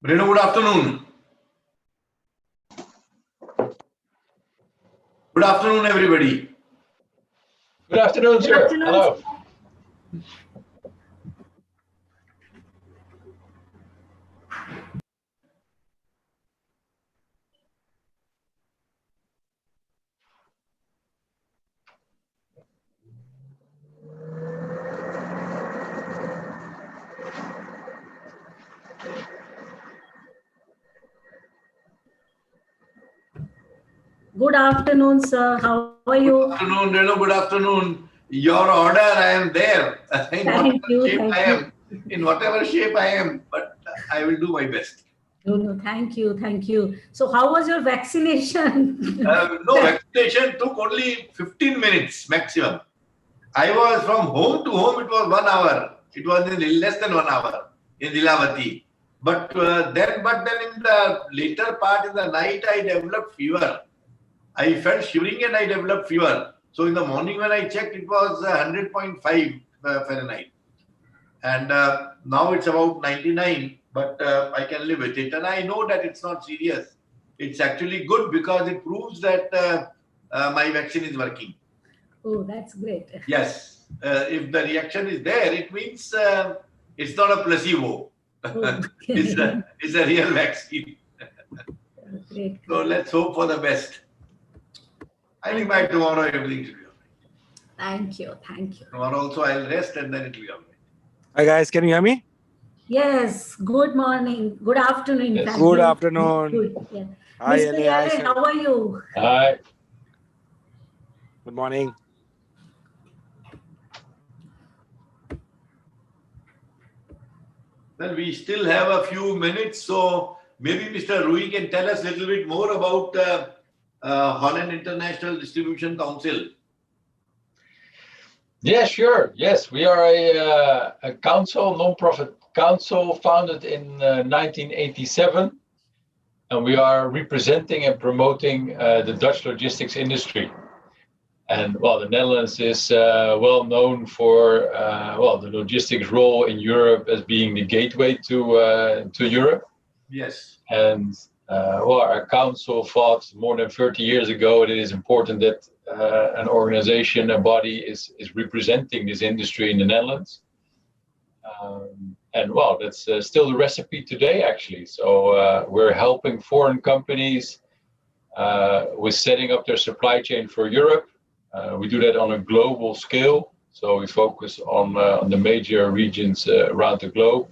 Renu, good afternoon. Good afternoon, everybody. Good afternoon, sir. Good afternoon. Hello. Good afternoon, sir. How are you? Good afternoon, Renu. Good afternoon. Your order, I am there. In whatever shape I am, but I will do my best. No, thank you. Thank you. So how was your vaccination? No, vaccination took only 15 minutes maximum. I was from home to home, it was 1 hour. It was in less than 1 hour in Lilavati. But then in the later part in the night, I developed fever. I felt shivering and I developed fever. So in the morning when I checked, it was 100.5 Fahrenheit. And now it's about 99, but I can live with it. And I know that it's not serious. It's actually good because it proves that my vaccine is working. Oh, that's great. Yes. If the reaction is there, it means it's not a placebo. Oh, It's a real vaccine. Great. So let's hope for the best. I think by tomorrow everything should be all right. Thank you. Thank you. Tomorrow also I'll rest and then it will be all right. Hi guys, can you hear me? Yes. Good morning. Good afternoon. Yes. Good afternoon. Good. Yeah. Hi, Mr. LA. Hi, Yale, sir. how are you? Hi. Good morning. Well, we still have a few minutes, so maybe Mr. Rui can tell us a little bit more about Holland International Distribution Council. Yeah, sure. Yes, we are a council, non-profit council founded in 1987. And we are representing and promoting the Dutch logistics industry. And well, the Netherlands is well known for the logistics role in Europe as being the gateway to Europe. Yes. And our council thought more than 30 years ago that it is important that an organization, a body is representing this industry in the Netherlands. And well, that's still the recipe today, actually. So we're helping foreign companies with setting up their supply chain for Europe. We do that on a global scale. So we focus on the major regions around the globe,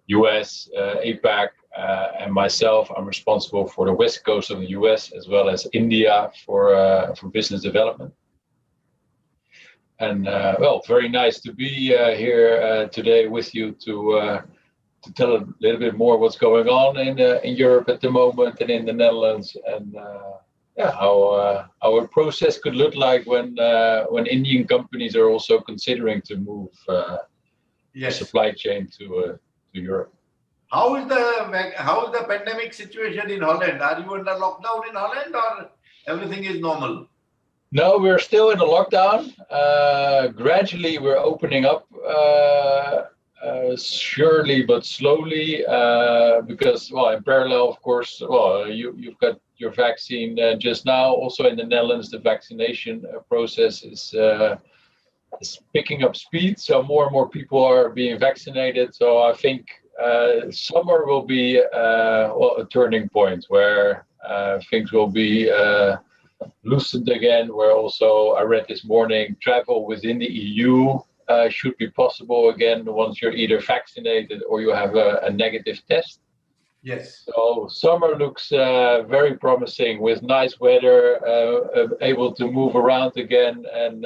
US, APAC, and myself, I'm responsible for the west coast of the US as well as India for business development. And well, very nice to be here today with you to tell a little bit more what's going on in Europe at the moment and in the Netherlands, and how our process could look like when Indian companies are also considering to move the supply chain to Europe. How is the pandemic situation in Holland? Are you under lockdown in Holland or everything is normal? No, we're still in a lockdown. Gradually, we're opening up, surely but slowly, because, well, in parallel, of course, well, you've got your vaccine just now. Also in the Netherlands, the vaccination process is picking up speed. So more and more people are being vaccinated. So I think summer will be a turning point where things will be loosened again, where also I read this morning travel within the EU should be possible again once you're either vaccinated or you have a negative test. Yes. So summer looks very promising with nice weather, able to move around again and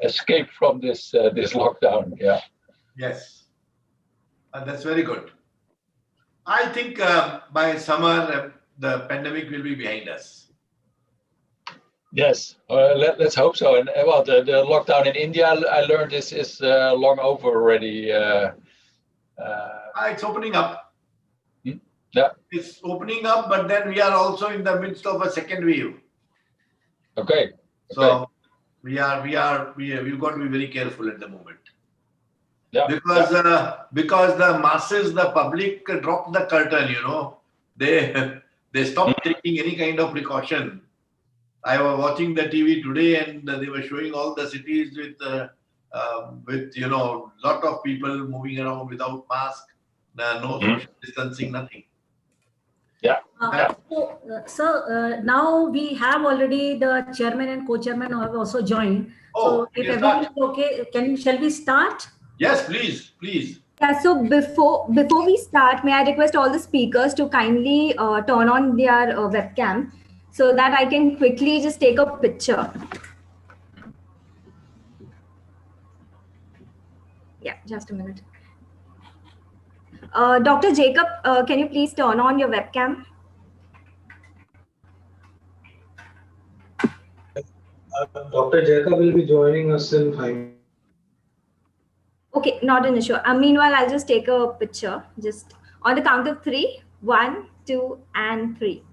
escape from this lockdown. Yeah. Yes. That's very good. I think by summer the pandemic will be behind us. Yes, let's hope so. And the lockdown in India, I learned is long over already. It's opening up. Yeah. It's opening up, but then we are also in the midst of a second wave. Okay. So we've got to be very careful at the moment. Yeah. Because the masses, the public dropped the curtain. They stopped taking any kind of precaution. I was watching the TV today, and they were showing all the cities with lot of people moving around without mask, no social distancing, nothing. Yeah. So, now we have already the chairman and co-chairman who have also joined. So if everything is okay, shall we start? Yes, please. Yeah, so before we start, may I request all the speakers to kindly turn on their webcam so that I can quickly just take a picture. Yeah, just a minute. Dr. Jacob, can you please turn on your webcam? Dr. Jacob will be joining us in 5 minutes. Okay, not an issue. Meanwhile, I'll just take a picture. Just on the count of 3. 1, 2, and 3.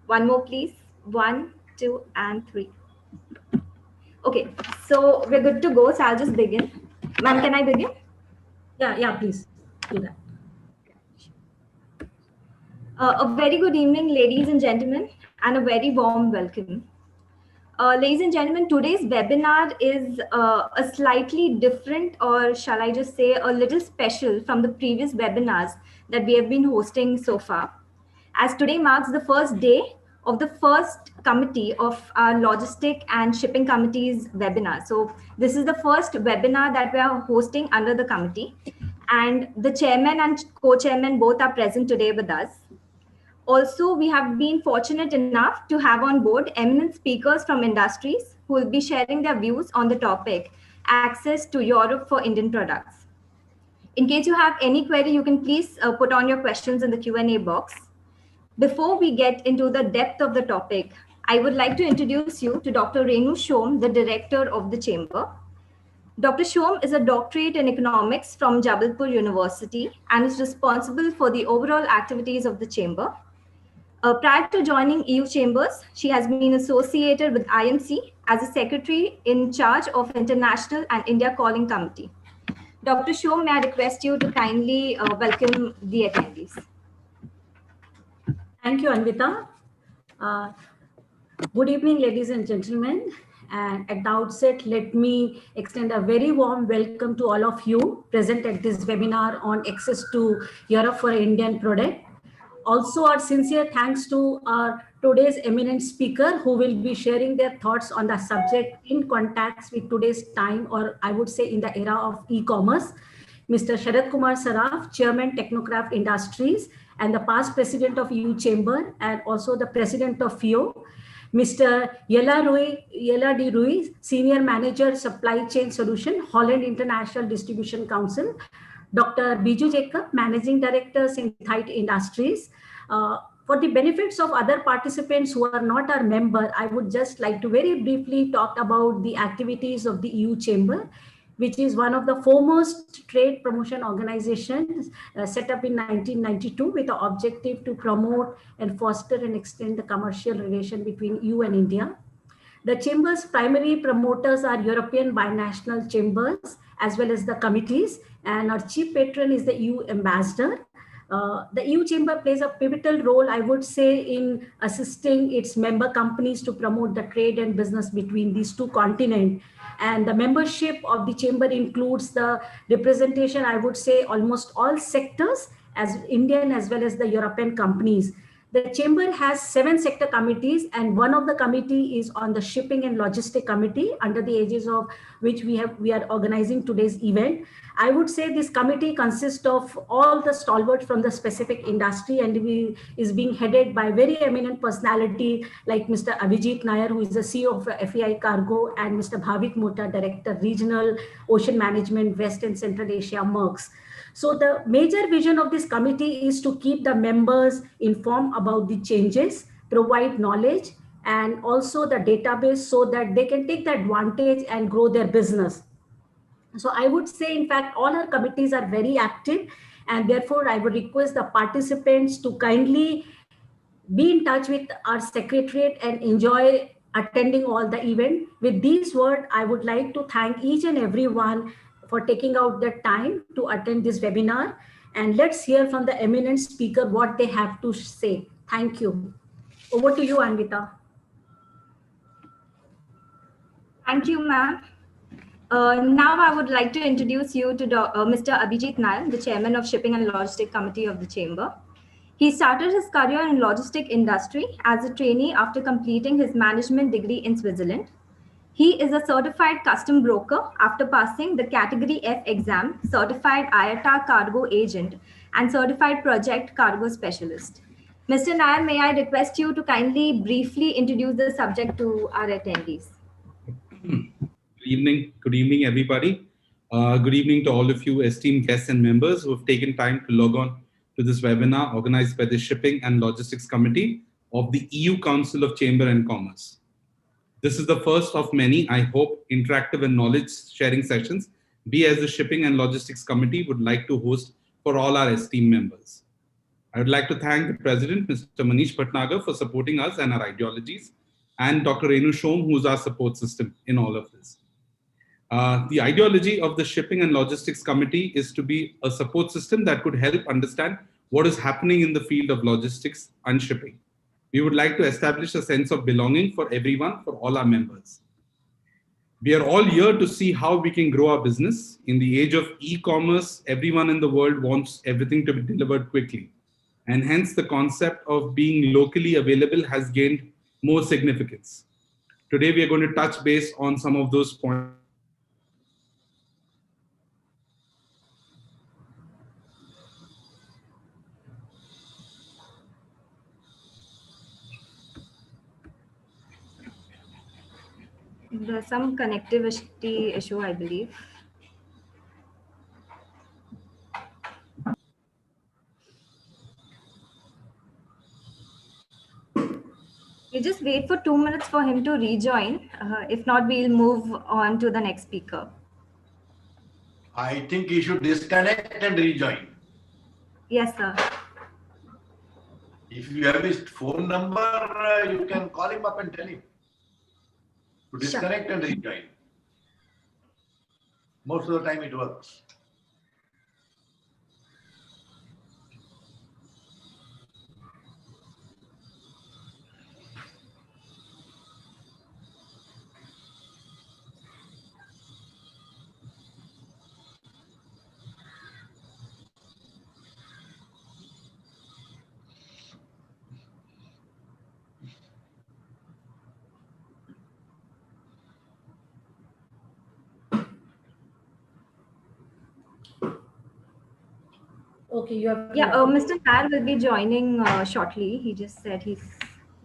One more, please. 1, 2, and 3. Okay, so we're good to go. So I'll just begin. Ma'am, can I begin? Yeah, please do that. A very good evening, ladies and gentlemen, and a very warm welcome. Ladies and gentlemen, today's webinar is a slightly different, or shall I just say a little special from the previous webinars that we have been hosting so far, as today marks the first day of the first committee of our Logistic and Shipping Committee's webinar. So this is the first webinar that we are hosting under the committee, and the chairman and co-chairman both are present today with us. Also, we have been fortunate enough to have on board eminent speakers from industries who will be sharing their views on the topic, access to Europe for Indian products. In case you have any query, you can please put on your questions in the Q&A box. Before we get into the depth of the topic, I would like to introduce you to Dr. Renu Shom, the director of the chamber. Dr. Shom is a doctorate in economics from Jabalpur University and is responsible for the overall activities of the chamber. Prior to joining EU Chambers, she has been associated with IMC as a secretary in charge of International and India Calling Committee. Dr. Shom, may I request you to kindly welcome the attendees. Thank you, Anvita. Good evening, ladies and gentlemen. And at the outset, let me extend a very warm welcome to all of you present at this webinar on access to Europe for Indian product. Also, our sincere thanks to our today's eminent speaker who will be sharing their thoughts on the subject in context with today's time, or I would say in the era of e-commerce. Mr. Sharat Kumar Saraf, Chairman Technocraft Industries and the past President of EU Chamber and also the President of FIO. Mr. Yela D. Ruiz, Senior Manager Supply Chain Solution, Holland International Distribution Council. Dr. Viju Jacob, Managing Director, Untitled Industries. For the benefits of other participants who are not our member, I would just like to very briefly talk about the activities of the EU Chamber, which is one of the foremost trade promotion organizations set up in 1992 with the objective to promote and foster and extend the commercial relation between EU and India. The Chamber's primary promoters are European binational chambers as well as the committees, and our chief patron is the EU ambassador. The EU Chamber plays a pivotal role, I would say, in assisting its member companies to promote the trade and business between these two continents. And the membership of the Chamber includes the representation, I would say, almost all sectors, as Indian as well as the European companies. The Chamber has 7 sector committees, and one of the committee is on the Shipping and Logistic Committee, under the aegis of which we are organizing today's event. I would say this committee consists of all the stalwarts from the specific industry, and is being headed by very eminent personality like Mr. Abhijit Nair, who is the CEO of FEI Cargo, and Mr. Bhavik Mota, Director Regional Ocean Management, West and Central Asia, Merckx. So the major vision of this committee is to keep the members informed about the changes, provide knowledge, and also the database so that they can take the advantage and grow their business. So I would say, in fact, all our committees are very active, and therefore I would request the participants to kindly be in touch with our secretariat and enjoy attending all the event. With these words, I would like to thank each and everyone for taking out the time to attend this webinar. And let's hear from the eminent speaker what they have to say. Thank you. Over to you, Anvita. Thank you, ma'am. Now I would like to introduce you to Mr. Abhijit Nair, the Chairman of Shipping and Logistic Committee of the Chamber. He started his career in logistic industry as a trainee after completing his management degree in Switzerland. He is a certified custom broker after passing the Category F exam, certified IATA cargo agent, and certified project cargo specialist. Mr. Nair, may I request you to kindly briefly introduce the subject to our attendees? Good evening, everybody. Good evening to all of you esteemed guests and members who have taken time to log on to this webinar organized by the Shipping and Logistics Committee of the EU Council of Chamber and Commerce. This is the first of many, I hope, interactive and knowledge sharing sessions we as the Shipping and Logistics Committee would like to host for all our esteemed members. I would like to thank the President, Mr. Manish Bhatnagar, for supporting us and our ideologies, and Dr. Renu Shom, who's our support system in all of this. The ideology of the Shipping and Logistics Committee is to be a support system that could help understand what is happening in the field of logistics and shipping. We would like to establish a sense of belonging for everyone, for all our members. We are all here to see how we can grow our business. In the age of e-commerce, everyone in the world wants everything to be delivered quickly. And hence the concept of being locally available has gained more significance. Today, we are going to touch base on some of those points. There's some connectivity issue, I believe. We just wait for 2 minutes for him to rejoin. If not, we'll move on to the next speaker. I think he should disconnect and rejoin. Yes, sir. If you have his phone number, you can call him up and tell him to disconnect and rejoin. Most of the time it works. Okay, you have. Yeah, Mr. Nair will be joining shortly. He just said he's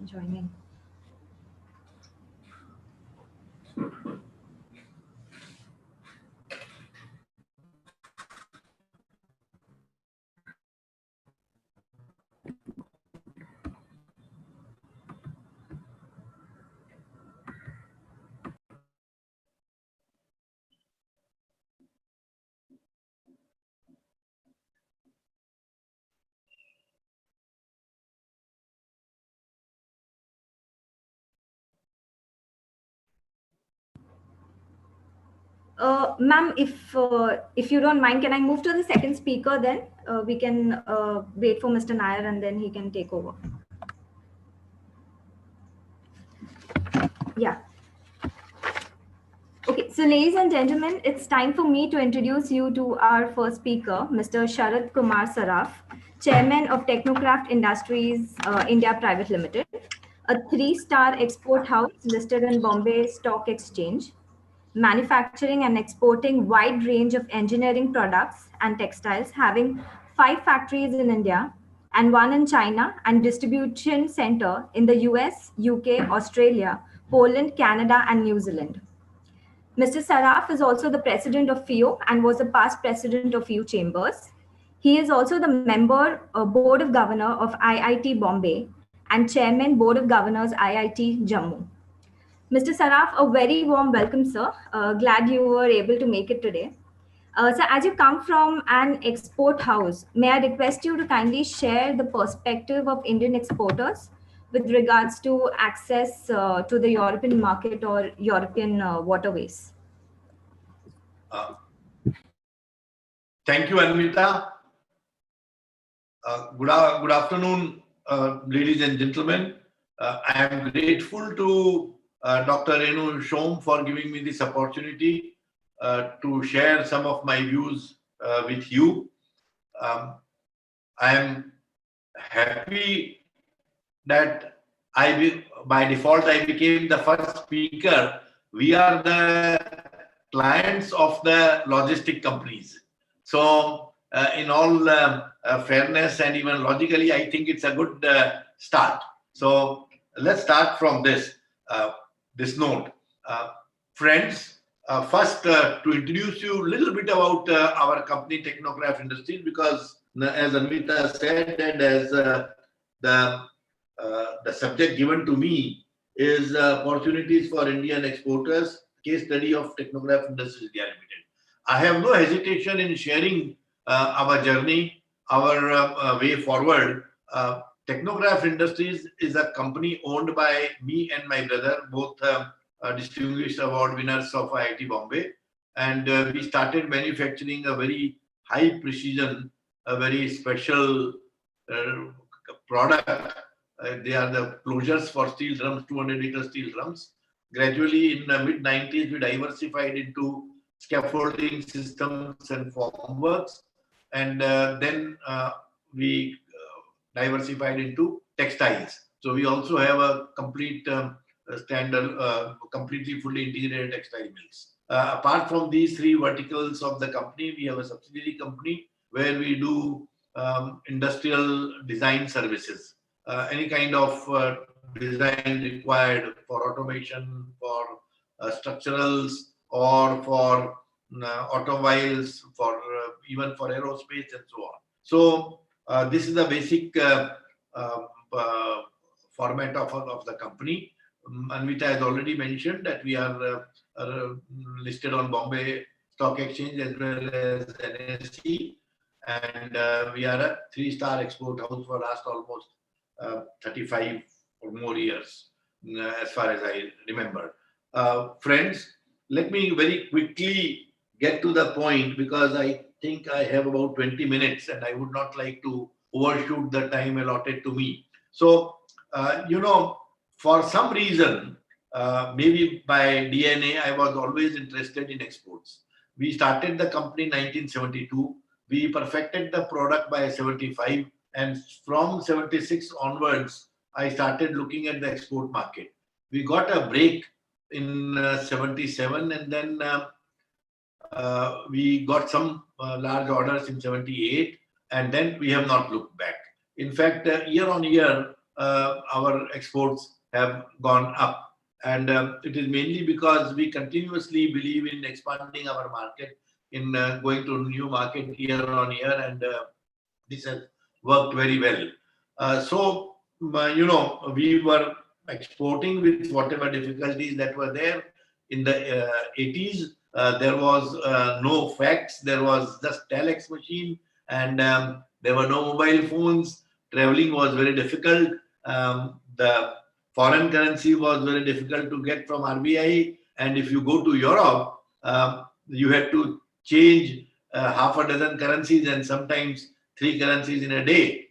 joining. Ma'am, if you don't mind, can I move to the second speaker then? We can wait for Mr. Nair and then he can take over. Yeah. Okay, so ladies and gentlemen, it's time for me to introduce you to our first speaker, Mr. Sharat Kumar Saraf, Chairman of Technocraft Industries India Private Limited, a 3-star export house listed in Bombay Stock Exchange, manufacturing and exporting wide range of engineering products and textiles, having 5 factories in India and 1 in China, and distribution center in the US, UK, Australia, Poland, Canada, and New Zealand. Mr. Saraf is also the president of FIO and was a past president of FIO Chambers. He is also the member of Board of Governor of IIT Bombay and Chairman Board of Governors IIT Jammu. Mr. Saraf, a very warm welcome, sir. Glad you were able to make it today. So as you come from an export house, may I request you to kindly share the perspective of Indian exporters with regards to access to the European market or European waterways? Thank you, Anvita. Good afternoon, ladies and gentlemen. I am grateful to Dr. Renu Shom for giving me this opportunity to share some of my views with you. I am happy that by default I became the first speaker. We are the clients of the logistic companies. So in all fairness and even logically, I think it's a good start. So let's start from this note. Friends, first to introduce you a little bit about our company Technocraft Industries, because as Anvita said and as the subject given to me is opportunities for Indian exporters, case study of Technocraft Industries India Limited. I have no hesitation in sharing our journey, our way forward. Technocraft Industries is a company owned by me and my brother, both distinguished award winners of IIT Bombay. And we started manufacturing a very high precision, a very special product. They are the closures for steel drums, 200-liter steel drums. Gradually in the mid-90s, we diversified into scaffolding systems and formworks. And then we diversified into textiles. So we also have a complete completely fully integrated textile mills. Apart from these 3 verticals of the company, we have a subsidiary company where we do industrial design services. Any kind of design required for automation, for structurals, or for automobiles, for even for aerospace and so on. So this is the basic format of the company. Anvita has already mentioned that we are listed on Bombay Stock Exchange as well as NSE, and we are a 3-star export house for last almost 35 or more years, as far as I remember. Friends, let me very quickly get to the point, because I think I have about 20 minutes and I would not like to overshoot the time allotted to me. So, for some reason, maybe by DNA, I was always interested in exports. We started the company in 1972. We perfected the product by 75. And from 76 onwards, I started looking at the export market. We got a break in 77, and then we got some large orders in 78, and then we have not looked back. In fact, year on year, our exports have gone up, and it is mainly because we continuously believe in expanding our market, in going to a new market year on year, and this has worked very well. So, we were exporting with whatever difficulties that were there. In the 80s, there was no fax, there was just telex machine, and there were no mobile phones. Traveling was very difficult. The foreign currency was very difficult to get from RBI. And if you go to Europe, you had to change half a dozen currencies and sometimes 3 currencies in a day,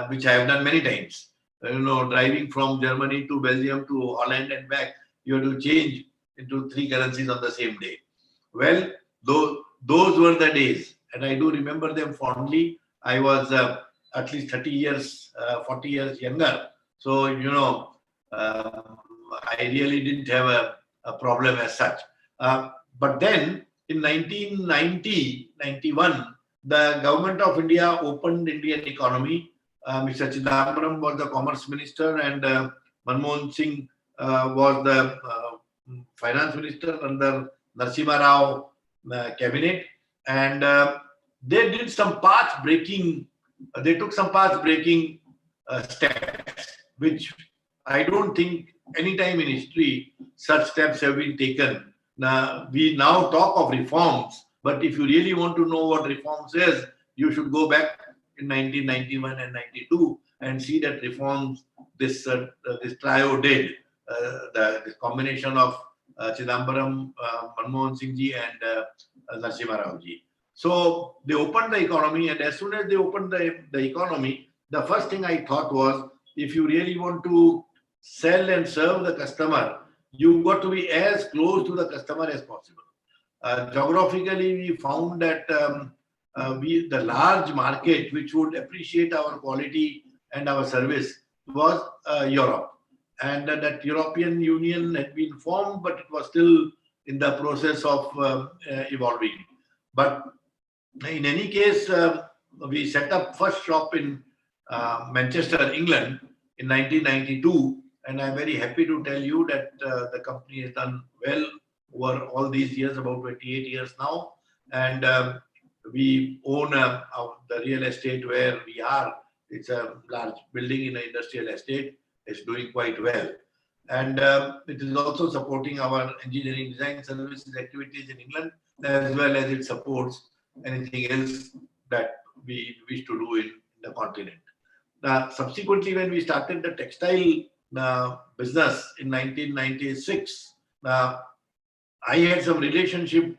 which I have done many times. Driving from Germany to Belgium to Holland and back, you have to change into 3 currencies on the same day. Well, those were the days, and I do remember them fondly. I was at least 30 years, 40 years younger. So, I really didn't have a problem as such. But then in 1990-91, the government of India opened Indian economy. Mr. Chidambaram was the commerce minister and Manmohan Singh was the finance minister under Narasimha Rao cabinet. And they did some path breaking, they took some path breaking steps, which I don't think any time in history such steps have been taken. Now, we now talk of reforms, but if you really want to know what reforms is, you should go back in 1991 and 92 and see that reforms this trio did. This combination of Chidambaram, Manmohan Singh ji and Narasimha Rao ji. So they opened the economy, and as soon as they opened the economy, the first thing I thought was, if you really want to sell and serve the customer, you've got to be as close to the customer as possible. Geographically, we found that the large market which would appreciate our quality and our service was Europe. And that European Union had been formed, but it was still in the process of evolving. But in any case, we set up first shop in Manchester, England in 1992. And I'm very happy to tell you that the company has done well over all these years, about 28 years now. And we own the real estate where we are. It's a large building in an industrial estate. It's doing quite well. And it is also supporting our engineering design services activities in England, as well as it supports anything else that we wish to do in the continent. Now, subsequently, when we started the textile business in 1996, I had some relationship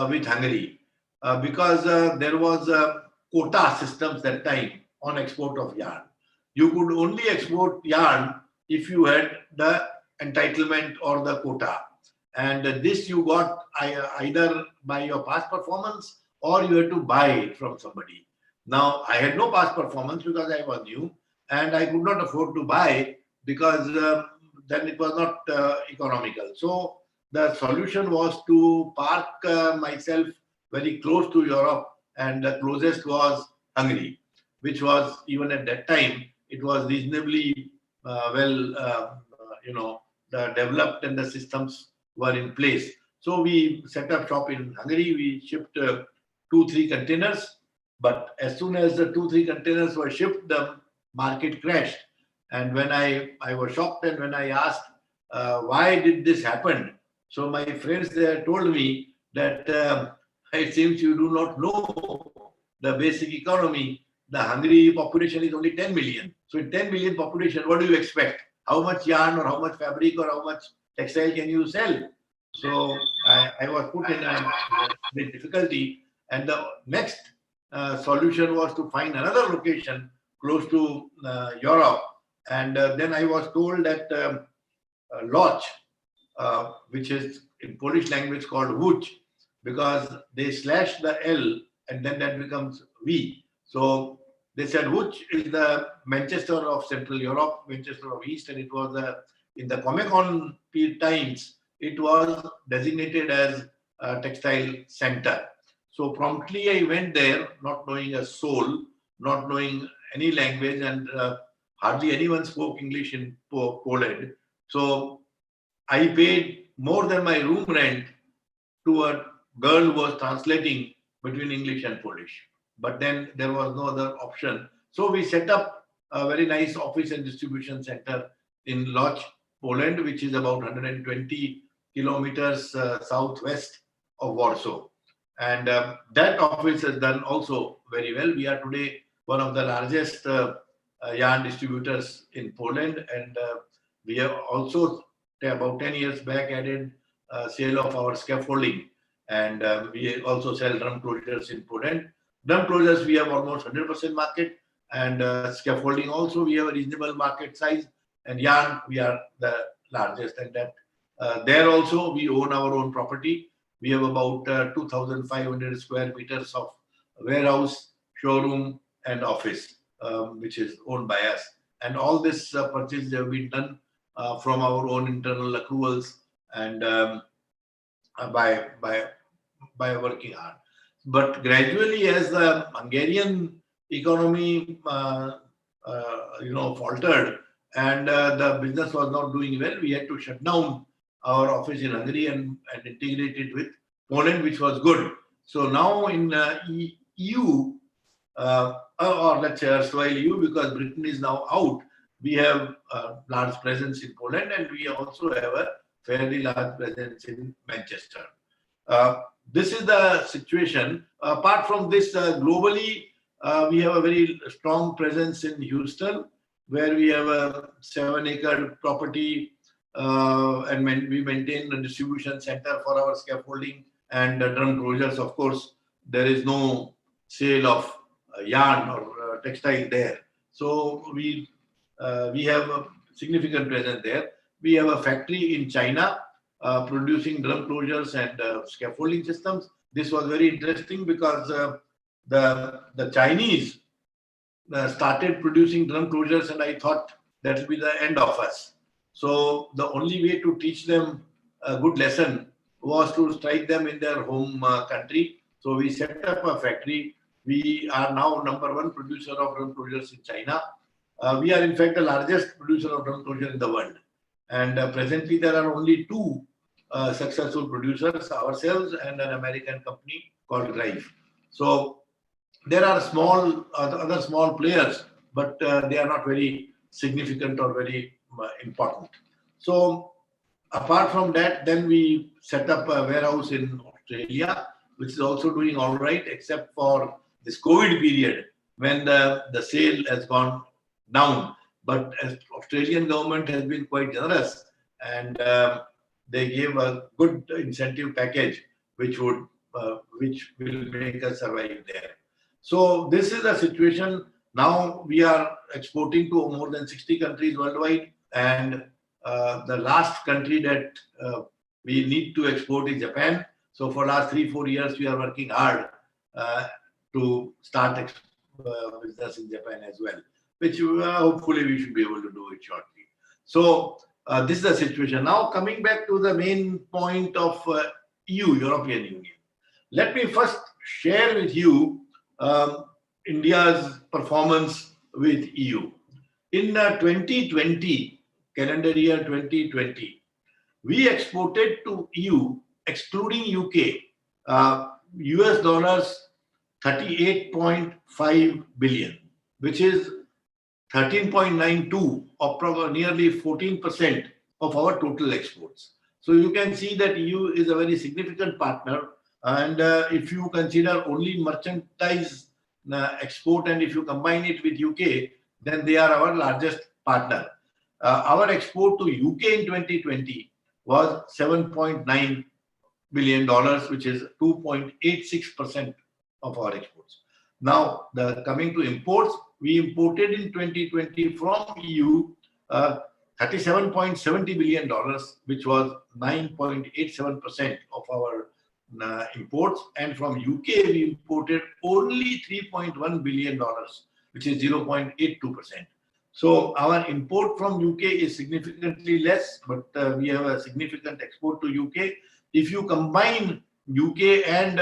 with Hungary because there was quota systems that time on export of yarn. You could only export yarn if you had the entitlement or the quota. And this you got either by your past performance or you had to buy it from somebody. Now, I had no past performance because I was new and I could not afford to buy because then it was not economical. So the solution was to park myself very close to Europe, and the closest was Hungary, which was, even at that time, it was reasonably developed and the systems were in place. So we set up shop in Hungary. We shipped 2-3 containers, but as soon as the 2-3 containers were shipped, the market crashed. And when I was shocked, and when I asked why did this happen, so my friends there told me that it seems you do not know the basic economy. The Hungary population is only 10 million. So in 10 million population, what do you expect? How much yarn or how much fabric or how much textile can you sell? So I was put in a big difficulty. And the next solution was to find another location close to Europe. And then I was told that Loch, which is in Polish language called Viju, because they slash the L and then that becomes V. So they said Viju is the Manchester of Central Europe, Manchester of East, and it was in the Comecon times, it was designated as a textile center. So promptly I went there, not knowing a soul, not knowing any language, and hardly anyone spoke English in Poland. So I paid more than my room rent to a girl who was translating between English and Polish. But then there was no other option. So we set up a very nice office and distribution center in Loch, Poland, which is about 120 kilometers southwest of Warsaw. And that office has done also very well. We are today one of the largest yarn distributors in Poland. And we have also, about 10 years back, added sale of our scaffolding. And we also sell drum closures in Poland. Drum closures, we have almost 100% market. And scaffolding also, we have a reasonable market size. And yarn, we are the largest. And that there also, we own our own property. We have about 2,500 square meters of warehouse, showroom, and office, which is owned by us. And all this purchases have been done from our own internal accruals and by working hard. But gradually, as the Hungarian economy, faltered and the business was not doing well, we had to shut down our office in Hungary and integrate it with Poland, which was good. So now in EU, or let's say erstwhile EU, because Britain is now out, we have a large presence in Poland, and we also have a fairly large presence in Manchester. This is the situation. Apart from this, globally, we have a very strong presence in Houston, where we have a 7-acre property, and we maintain a distribution center for our scaffolding and drum closures. Of course, there is no sale of yarn or textile there. So we have a significant presence there. We have a factory in China producing drum closures and scaffolding systems. This was very interesting because the Chinese started producing drum closures, and I thought that will be the end of us. So the only way to teach them a good lesson was to strike them in their home country. So we set up a factory. We are now #1 producer of drum closures in China. We are in fact the largest producer of drum closure in the world. And presently there are only 2 successful producers, ourselves and an American company called Drive. So there are other small players, but they are not very significant or very important. So apart from that, then we set up a warehouse in Australia, which is also doing all right, except for this COVID period when the sale has gone down. But as Australian government has been quite generous, and they gave a good incentive package, which will make us survive there. So this is the situation. Now we are exporting to more than 60 countries worldwide, and the last country that we need to export is Japan. So for last 3-4 years, we are working hard to start business in Japan as well, which hopefully we should be able to do it shortly. So this is the situation. Now coming back to the main point of EU, European Union. Let me first share with you India's performance with EU. In 2020, calendar year 2020, we exported to EU, excluding UK, US dollars 38.5 billion, which is 13.92 of nearly 14% of our total exports. So you can see that EU is a very significant partner. And if you consider only merchandise export, and if you combine it with UK, then they are our largest partner. Our export to UK in 2020 was $7.9 billion, which is 2.86% of our exports. Now, coming to imports, we imported in 2020 from EU $37.70 billion, which was 9.87% of our imports. And from UK, we imported only $3.1 billion, which is 0.82%. So our import from UK is significantly less, but we have a significant export to UK. If you combine UK and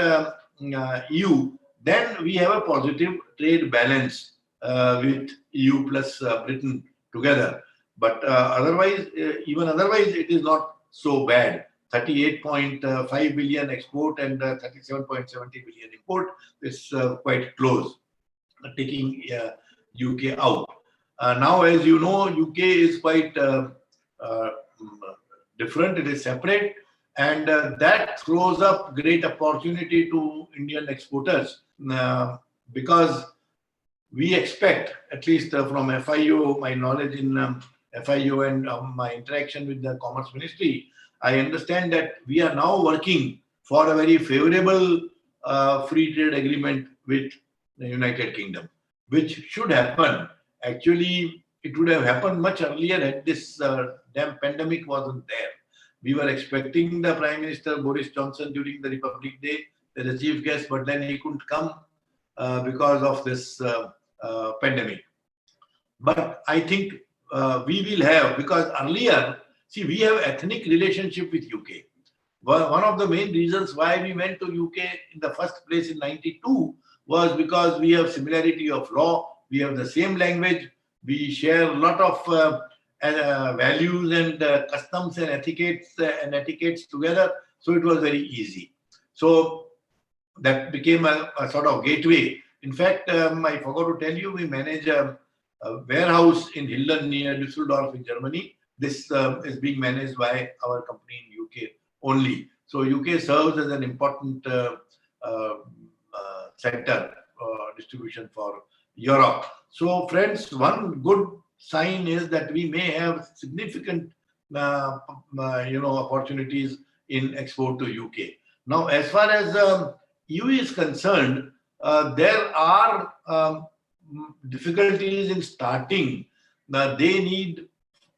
EU, then we have a positive trade balance with EU plus Britain together. But otherwise, it is not so bad. 38.5 billion export and 37.70 billion import is quite close, taking UK out. Now, as you know, UK is quite different. It is separate, and that throws up great opportunity to Indian exporters because we expect, at least from FIO, my knowledge in FIO and my interaction with the Commerce Ministry, I understand that we are now working for a very favorable free trade agreement with the United Kingdom, which should happen. Actually, it would have happened much earlier had this damn pandemic wasn't there. We were expecting the Prime Minister Boris Johnson during the Republic Day as a chief guest, but then he couldn't come because of this pandemic. But I think we will have, because earlier, see, we have ethnic relationship with UK. One of the main reasons why we went to UK in the first place in '92 was because we have similarity of law, we have the same language, we share a lot of values and customs and etiquettes together. So it was very easy. So that became a sort of gateway. In fact, I forgot to tell you, we manage a warehouse in Hilden near Düsseldorf in Germany. This is being managed by our company in UK only. So UK serves as an important sector distribution for Europe. So friends, one good sign is that we may have significant opportunities in export to UK. Now, as far as EU is concerned, there are difficulties in starting. They need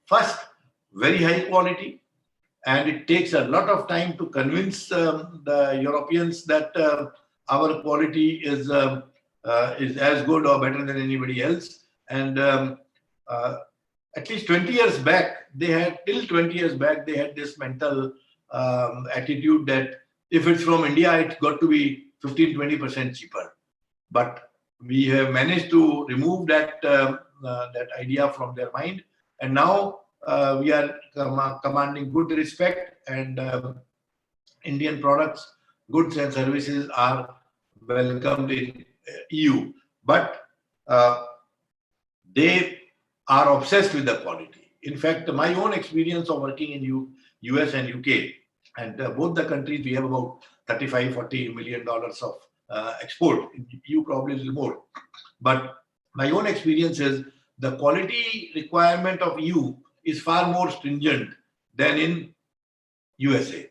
first very high quality, and it takes a lot of time to convince the Europeans that our quality is as good or better than anybody else. And at least 20 years back, till 20 years back, they had this mental attitude that if it's from India, it's got to be 15-20% cheaper. But we have managed to remove that idea from their mind, and now we are commanding good respect, and Indian products, goods and services are welcomed in EU. But they are obsessed with the quality. In fact, my own experience of working in US and UK, and both the countries, we have about $35-40 million of export. In EU, probably a little more. But my own experience is the quality requirement of EU is far more stringent than in USA.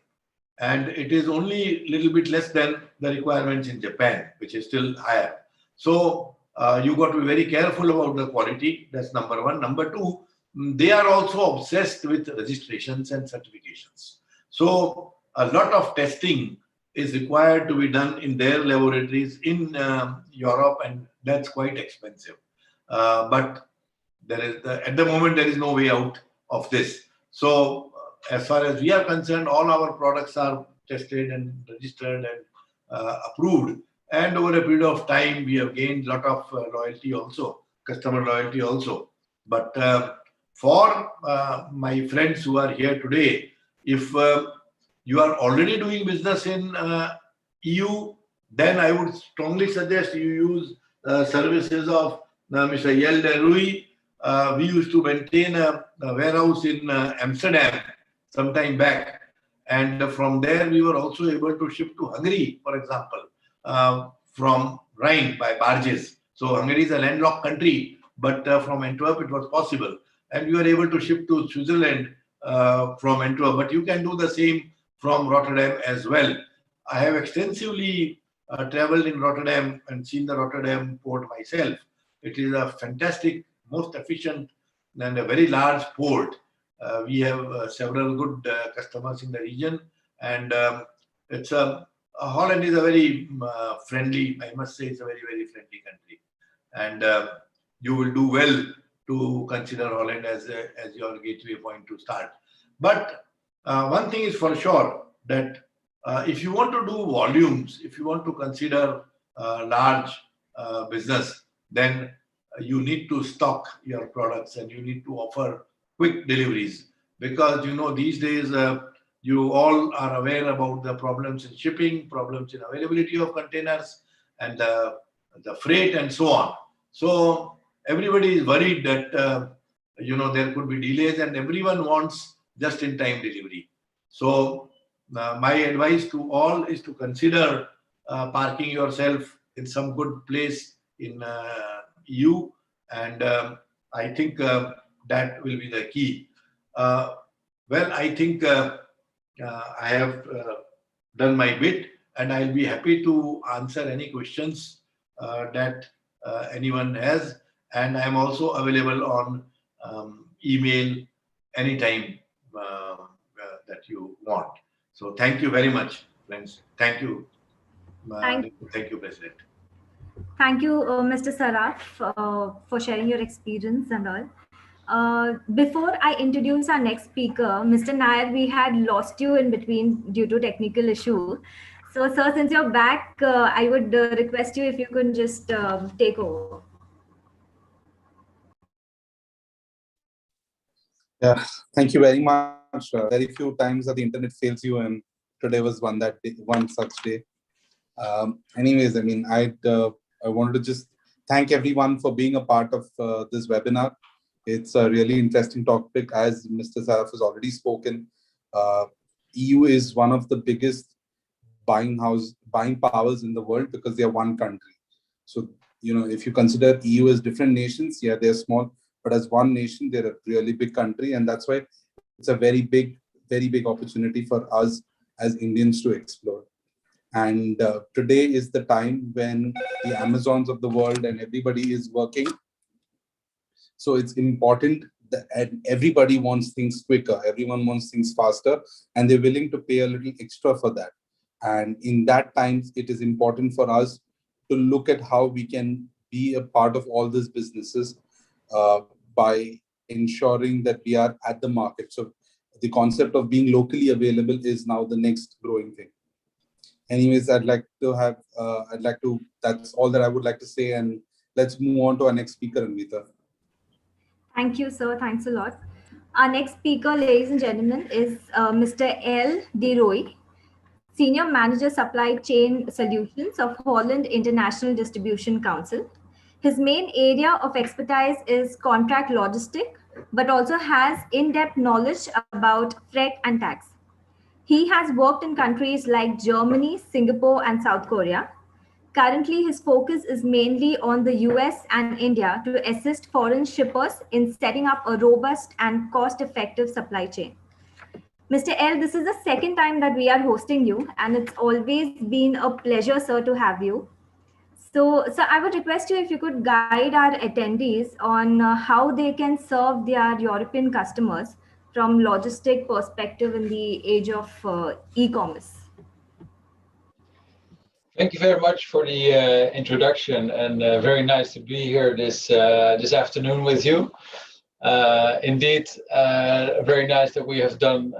And it is only a little bit less than the requirements in Japan, which is still higher. So you got to be very careful about the quality. That's number one. Number two, they are also obsessed with registrations and certifications. So a lot of testing is required to be done in their laboratories in Europe, and that's quite expensive. But there is at the moment there is no way out of this. So as far as we are concerned, all our products are tested and registered and approved. And over a period of time, we have gained a lot of loyalty also, customer loyalty also. But for my friends who are here today, if you are already doing business in EU, then I would strongly suggest you use services of Mr. Yelde Rui. We used to maintain a warehouse in Amsterdam some time back. And from there, we were also able to ship to Hungary, for example, from Rhine by barges. So Hungary is a landlocked country, but from Antwerp, it was possible. And we were able to ship to Switzerland from Antwerp. But you can do the same from Rotterdam as well. I have extensively traveled in Rotterdam and seen the Rotterdam Port myself. It is a fantastic, most efficient and a very large port. We have several good customers in the region, and Holland is a very friendly, I must say, it's a very, very friendly country. And you will do well to consider Holland as your gateway point to start. But one thing is for sure, that if you want to do volumes, if you want to consider large business, then you need to stock your products and you need to offer quick deliveries. Because, these days, you all are aware about the problems in shipping, problems in availability of containers, and the freight and so on. So everybody is worried that, there could be delays, and everyone wants just-in-time delivery. So my advice to all is to consider parking yourself in some good place in EU, and I think that will be the key. Well, I think I have done my bit, and I'll be happy to answer any questions that anyone has. And I'm also available on email anytime that you want. So thank you very much, friends. Thank you. Thank you, President. Thank you, Mr. Saraf, for sharing your experience and all. Before I introduce our next speaker, Mr. Nair, we had lost you in between due to technical issue. So, sir, since you're back, I would request you if you could just take over. Yeah, thank you very much. Very few times that the internet fails you, and today was one such day. Anyways, I mean, I wanted to just thank everyone for being a part of this webinar. It's a really interesting topic. As Mr. Saraf has already spoken, EU is one of the biggest buying powers in the world because they are one country. So, you know, if you consider EU as different nations, yeah, they're small, but as one nation, they're a really big country. And that's why it's a very big opportunity for us as Indians to explore. And today is the time when the Amazons of the world and everybody is working. So it's important that everybody wants things quicker. Everyone wants things faster, and they're willing to pay a little extra for that. And in that times, it is important for us to look at how we can be a part of all these businesses by ensuring that we are at the market. So the concept of being locally available is now the next growing thing. Anyways, that's all that I would like to say. And let's move on to our next speaker, Anvita. Thank you, sir. Thanks a lot. Our next speaker, ladies and gentlemen, is Mr. L. De Roy, Senior Manager Supply Chain Solutions of Holland International Distribution Council. His main area of expertise is contract logistic, but also has in-depth knowledge about freight and tax. He has worked in countries like Germany, Singapore, and South Korea. Currently, his focus is mainly on the US and India to assist foreign shippers in setting up a robust and cost-effective supply chain. Mr. L, this is the second time that we are hosting you, and it's always been a pleasure, sir, to have you. So, I would request you if you could guide our attendees on how they can serve their European customers from logistic perspective in the age of e-commerce. Thank you very much for the introduction, and very nice to be here this afternoon with you. Indeed, very nice that we have done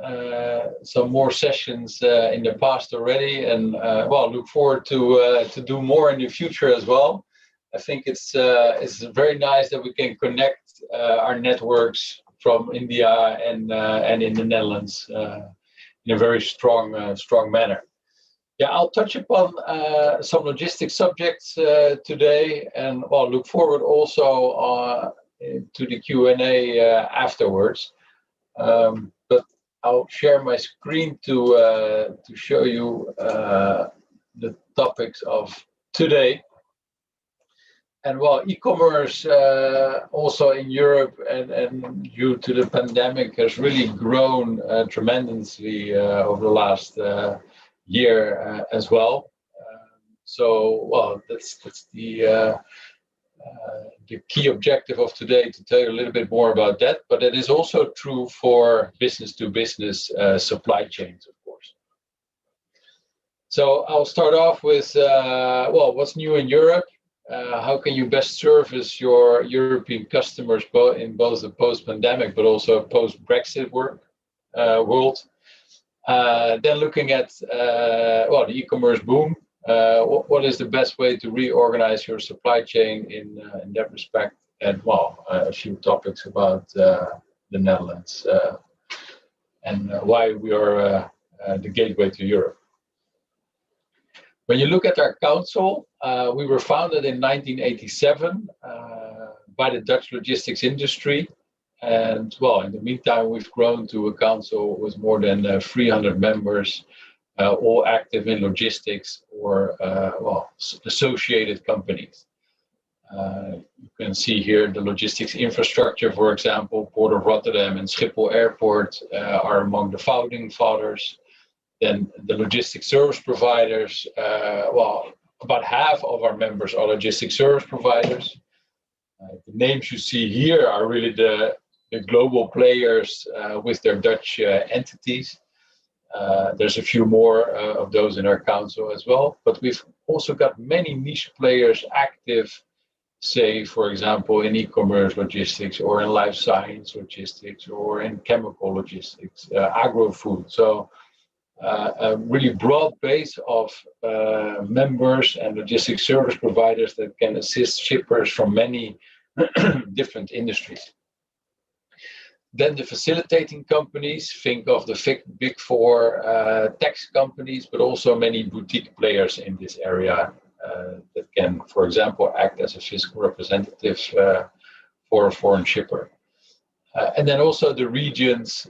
some more sessions in the past already, and well, look forward to do more in the future as well. I think it's very nice that we can connect our networks from India and in the Netherlands in a very strong manner. Yeah, I'll touch upon some logistics subjects today, and well, look forward also to the Q&A afterwards. But I'll share my screen to show you the topics of today. And well, e-commerce also in Europe and due to the pandemic has really grown tremendously over the last year as well. So, well, that's the key objective of today, to tell you a little bit more about that. But it is also true for business-to-business supply chains, of course. So I'll start off with, well, what's new in Europe? How can you best service your European customers in both the post-pandemic but also post-Brexit world? Then looking at well, the e-commerce boom. What is the best way to reorganize your supply chain in that respect? And well, a few topics about the Netherlands and why we are the gateway to Europe. When you look at our council, we were founded in 1987 by the Dutch logistics industry. And well, in the meantime, we've grown to a council with more than 300 members, all active in logistics or well, associated companies. You can see here the logistics infrastructure, for example, Port of Rotterdam and Schiphol Airport are among the founding fathers. Then the logistic service providers, well, about half of our members are logistic service providers. The names you see here are really the global players with their Dutch entities. There's a few more of those in our council as well, but we've also got many niche players active, say, for example, in e-commerce logistics or in life science logistics or in chemical logistics, agro-food. So a really broad base of members and logistic service providers that can assist shippers from many different industries. Then the facilitating companies, think of the big four tax companies, but also many boutique players in this area that can, for example, act as a fiscal representative for a foreign shipper. And then also the regions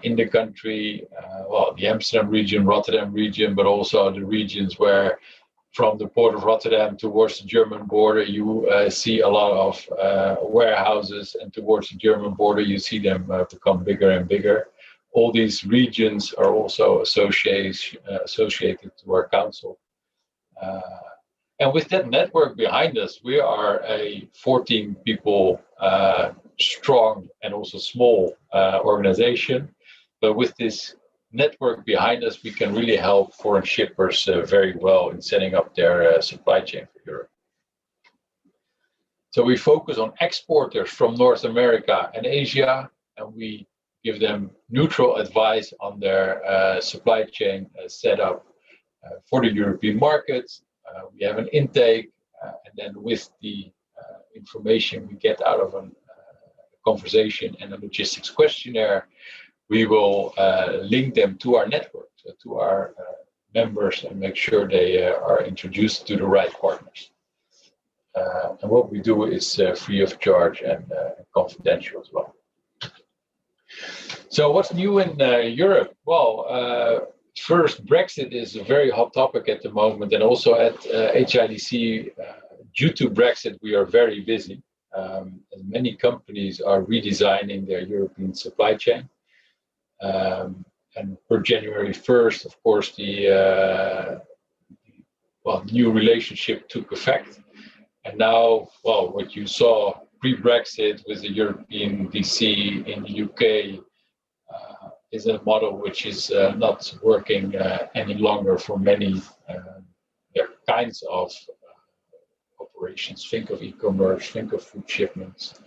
in the country, well, the Amsterdam region, Rotterdam region, but also the regions where from the port of Rotterdam towards the German border, you see a lot of warehouses, and towards the German border, you see them become bigger and bigger. All these regions are also associated to our council. And with that network behind us, we are a 14 people strong and also small organization. But with this network behind us, we can really help foreign shippers very well in setting up their supply chain for Europe. So we focus on exporters from North America and Asia, and we give them neutral advice on their supply chain setup for the European markets. We have an intake, and then with the information we get out of a conversation and a logistics questionnaire, we will link them to our network, so to our members, and make sure they are introduced to the right partners. And what we do is free of charge and confidential as well. So what's new in Europe? Well, first, Brexit is a very hot topic at the moment, and also at HIDC, due to Brexit, we are very busy. And many companies are redesigning their European supply chain. And for January 1st, of course, the new relationship took effect. And now, well, what you saw pre-Brexit with the European DC in the UK is a model which is not working any longer for many kinds of operations. Think of e-commerce, think of food shipments.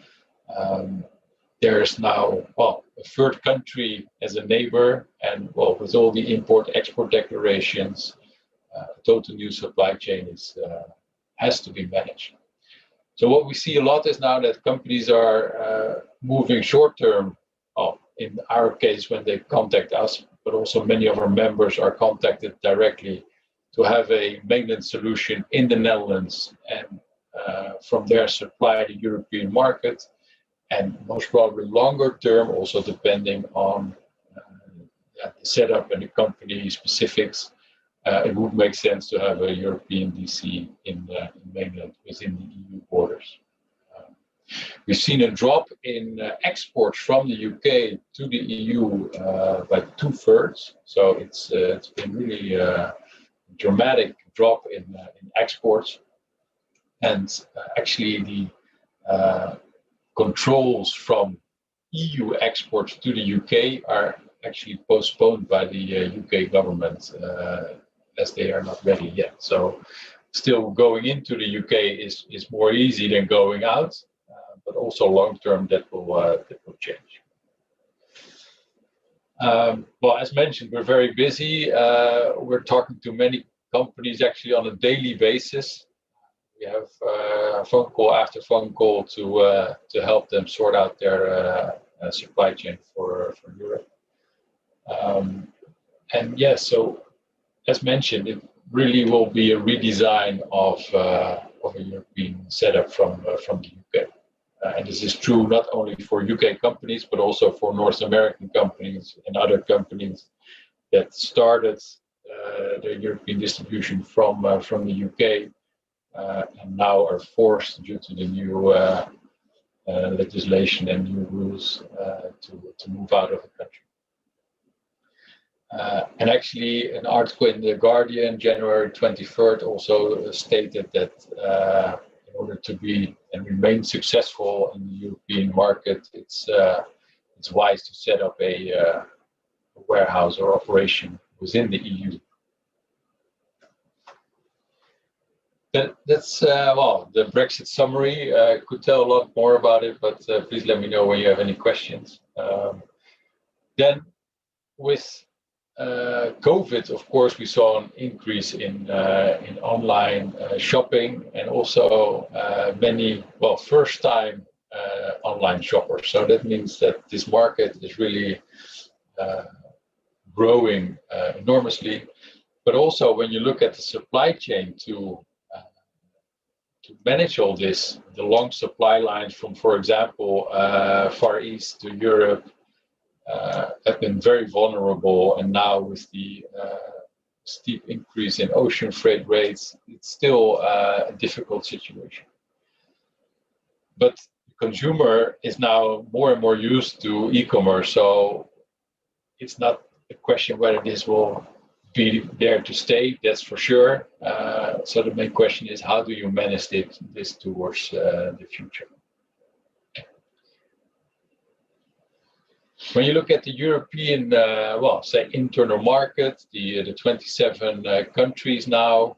There is now, well, a third country as a neighbor, and well, with all the import-export declarations, a total new supply chain has to be managed. So what we see a lot is now that companies are moving short-term. In our case, when they contact us, but also many of our members are contacted directly to have a maintenance solution in the Netherlands, and from there supply the European market. And most probably longer term, also depending on the setup and the company specifics, it would make sense to have a European DC in mainland within the EU borders. We've seen a drop in exports from the UK to the EU by 2/3. So it's been really a dramatic drop in exports. And actually the controls from EU exports to the UK are actually postponed by the UK government as they are not ready yet. So still going into the UK is more easy than going out, but also long term that will change. Well, as mentioned, we're very busy. We're talking to many companies actually on a daily basis. We have phone call after phone call to help them sort out their supply chain for Europe. And yes, so as mentioned, it really will be a redesign of a European setup from the UK. And this is true not only for UK companies, but also for North American companies and other companies that started their European distribution from the UK. And now are forced, due to the new legislation and new rules, to move out of the country. And actually, an article in The Guardian, January 23rd, also stated that in order to be and remain successful in the European market, it's wise to set up a warehouse or operation within the EU. That's well, the Brexit summary. I could tell a lot more about it, but please let me know when you have any questions. Then, with COVID, of course, we saw an increase in online shopping and also many first-time online shoppers. So that means that this market is really growing enormously. But also, when you look at the supply chain to manage all this, the long supply lines from, for example, Far East to Europe have been very vulnerable. And now with the steep increase in ocean freight rates, it's still a difficult situation. But the consumer is now more and more used to e-commerce. So it's not a question whether this will be there to stay, that's for sure. So the main question is, how do you manage this towards the future? When you look at the European, say internal market, the 27 countries now,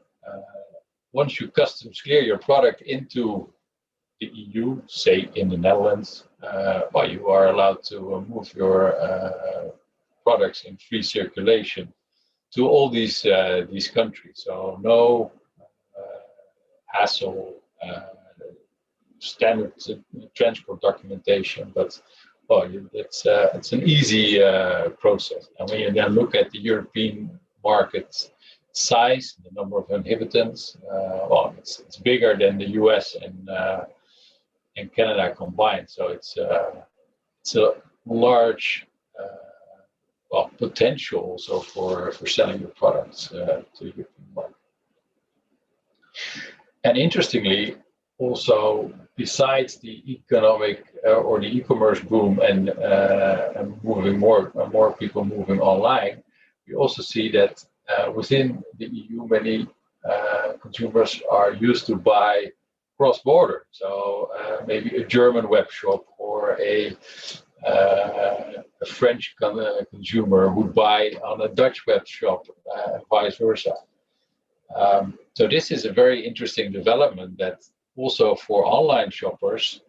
once you customs clear your product into the EU, say in the Netherlands, you are allowed to move your products in free circulation to all these countries. So no hassle, standard transport documentation, but it's an easy process. And when you then look at the European market size, the number of inhabitants, it's bigger than the US and Canada combined. So it's a large potential also for selling your products to the European market. And interestingly, also besides the economic or the e-commerce boom and moving more people moving online, we also see that within the EU, many consumers are used to buy cross-border. So maybe a German web shop or a French consumer would buy on a Dutch web shop, and vice versa. So this is a very interesting development that also for online shoppers,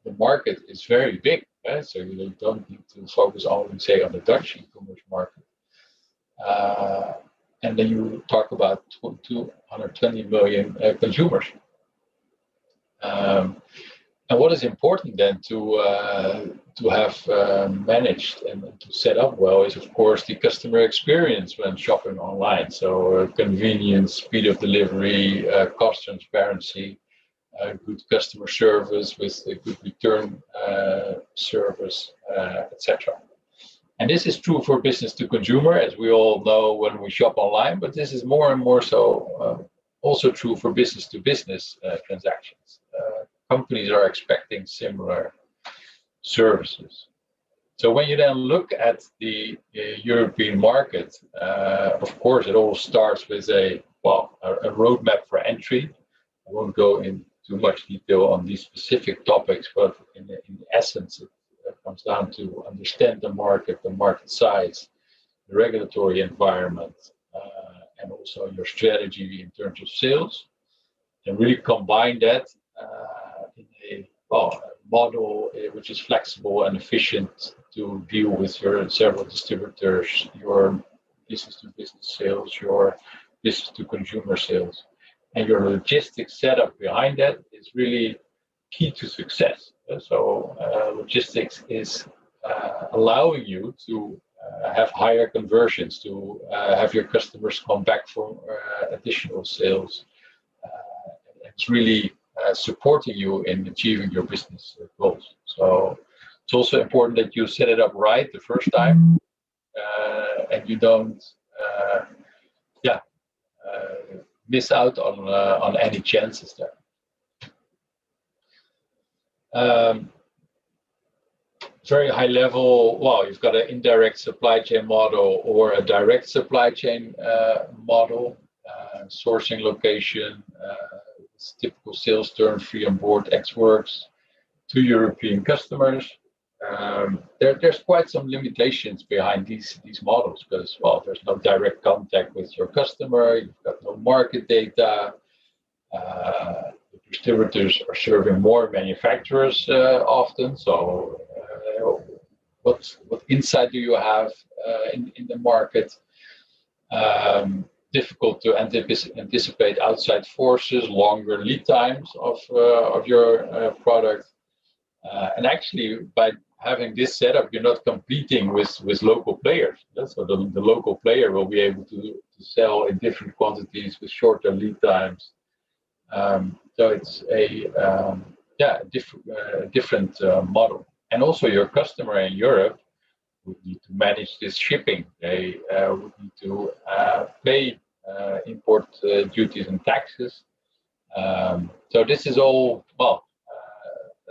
the market is very big. So you don't need to focus only, say, on the Dutch e-commerce market. And then you talk about 220 million consumers. And what is important then to have managed and to set up well is, of course, the customer experience when shopping online. So convenience, speed of delivery, cost transparency, good customer service with a good return service, etc. And this is true for business to consumer, as we all know when we shop online, but this is more and more so also true for business to business transactions. Companies are expecting similar services. So when you then look at the European market, of course, it all starts with a roadmap for entry. I won't go into too much detail on these specific topics, but in essence, it comes down to understand the market size, the regulatory environment, and also your strategy in terms of sales, and really combine that in a model which is flexible and efficient to deal with your several distributors, your business-to-business sales, your business-to-consumer sales. And your logistics setup behind that is really key to success. So logistics is allowing you to have higher conversions, to have your customers come back for additional sales. It's really supporting you in achieving your business goals. So it's also important that you set it up right the first time, and you don't miss out on any chances there. very high level, well, you've got an indirect supply chain model or a direct supply chain model, sourcing location, typical sales term, free on board, X works to European customers. There's quite some limitations behind these models because, well, there's no direct contact with your customer, you've got no market data. The distributors are serving more manufacturers often, so what insight do you have in the market? Difficult to anticipate outside forces, longer lead times of your product. And actually, by having this setup, you're not competing with local players. So the local player will be able to sell in different quantities with shorter lead times. So it's a different model. And also your customer in Europe would need to manage this shipping. They would need to pay import duties and taxes. So this is all, well,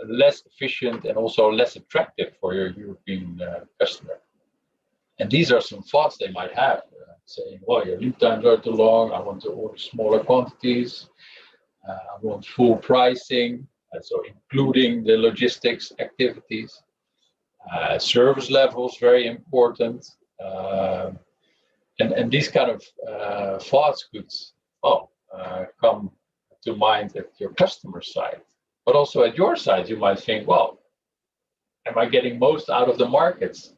less efficient and also less attractive for your European customer. And these are some thoughts they might have, saying, well, your lead times are too long, I want to order smaller quantities, I want full pricing, so including the logistics activities. Service levels, very important. And these kind of thoughts could come to mind at your customer side. But also at your side, you might think, well, am I getting most out of the markets?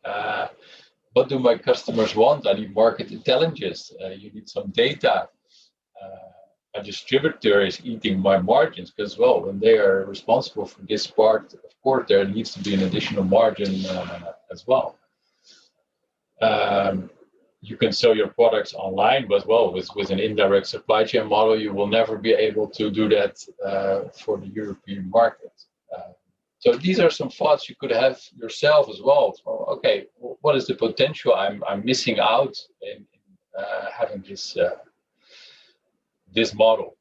What do my customers want? I need market intelligence. You need some data. A distributor is eating my margins because, well, when they are responsible for this part, of course, there needs to be an additional margin as well. You can sell your products online, but, well, with an indirect supply chain model, you will never be able to do that for the European market. So these are some thoughts you could have yourself as well. So, okay, what is the potential I'm missing out in having this model?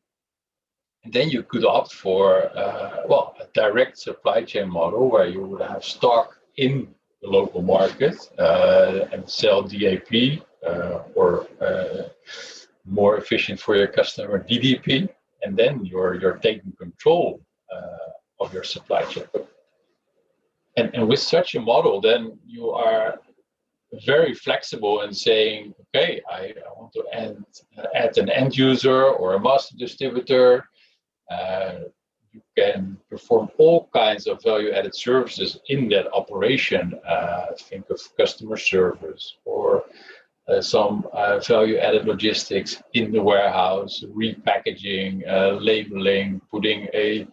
And then you could opt for a direct supply chain model where you would have stock in the local market and sell DAP or more efficient for your customer DDP, and then you're taking control of your supply chain. And with such a model, then you are very flexible in saying, okay, I want to add an end user or a master distributor. You can perform all kinds of value-added services in that operation. Think of customer service or some value-added logistics in the warehouse, repackaging, labeling, putting a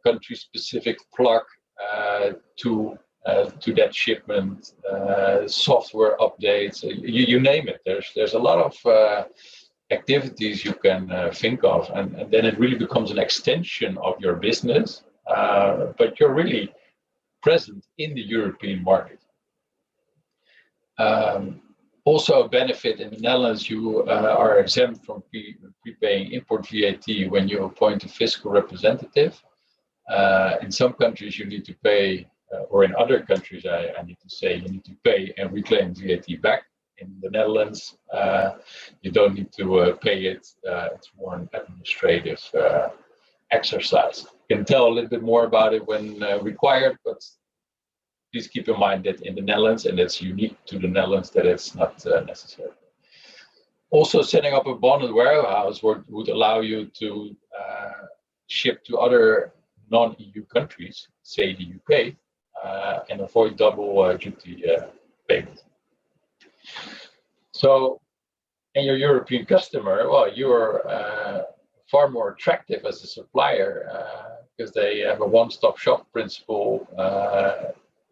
country-specific plug to that shipment, software updates, you name it. There's a lot of activities you can think of, and then it really becomes an extension of your business, but you're really present in the European market. Also a benefit in the Netherlands, you are exempt from prepaying import VAT when you appoint a fiscal representative. In some countries you need to pay, or in other countries I need to say, you need to pay and reclaim VAT back. In the Netherlands, you don't need to pay it. It's more an administrative exercise. You can tell a little bit more about it when required, but please keep in mind that in the Netherlands, and it's unique to the Netherlands, that it's not necessary. Also, setting up a bonded warehouse would allow you to ship to other non-EU countries, say the UK, and avoid double duty payment. So, and your European customer, well, you're far more attractive as a supplier because they have a one-stop shop principle.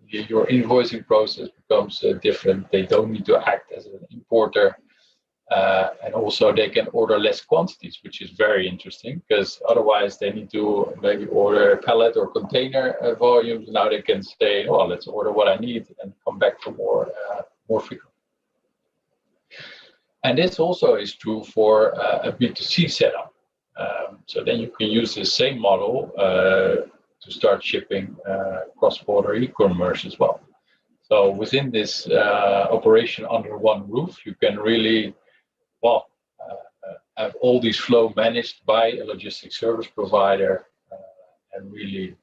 Your invoicing process becomes different. They don't need to act as an importer. And also they can order less quantities, which is very interesting because otherwise they need to maybe order pallet or container volumes. Now they can say, well, let's order what I need and come back for more frequently. And this also is true for a B2C setup. So then you can use the same model to start shipping cross-border e-commerce as well. So within this operation under one roof, you can really, have all these flow managed by a logistics service provider and really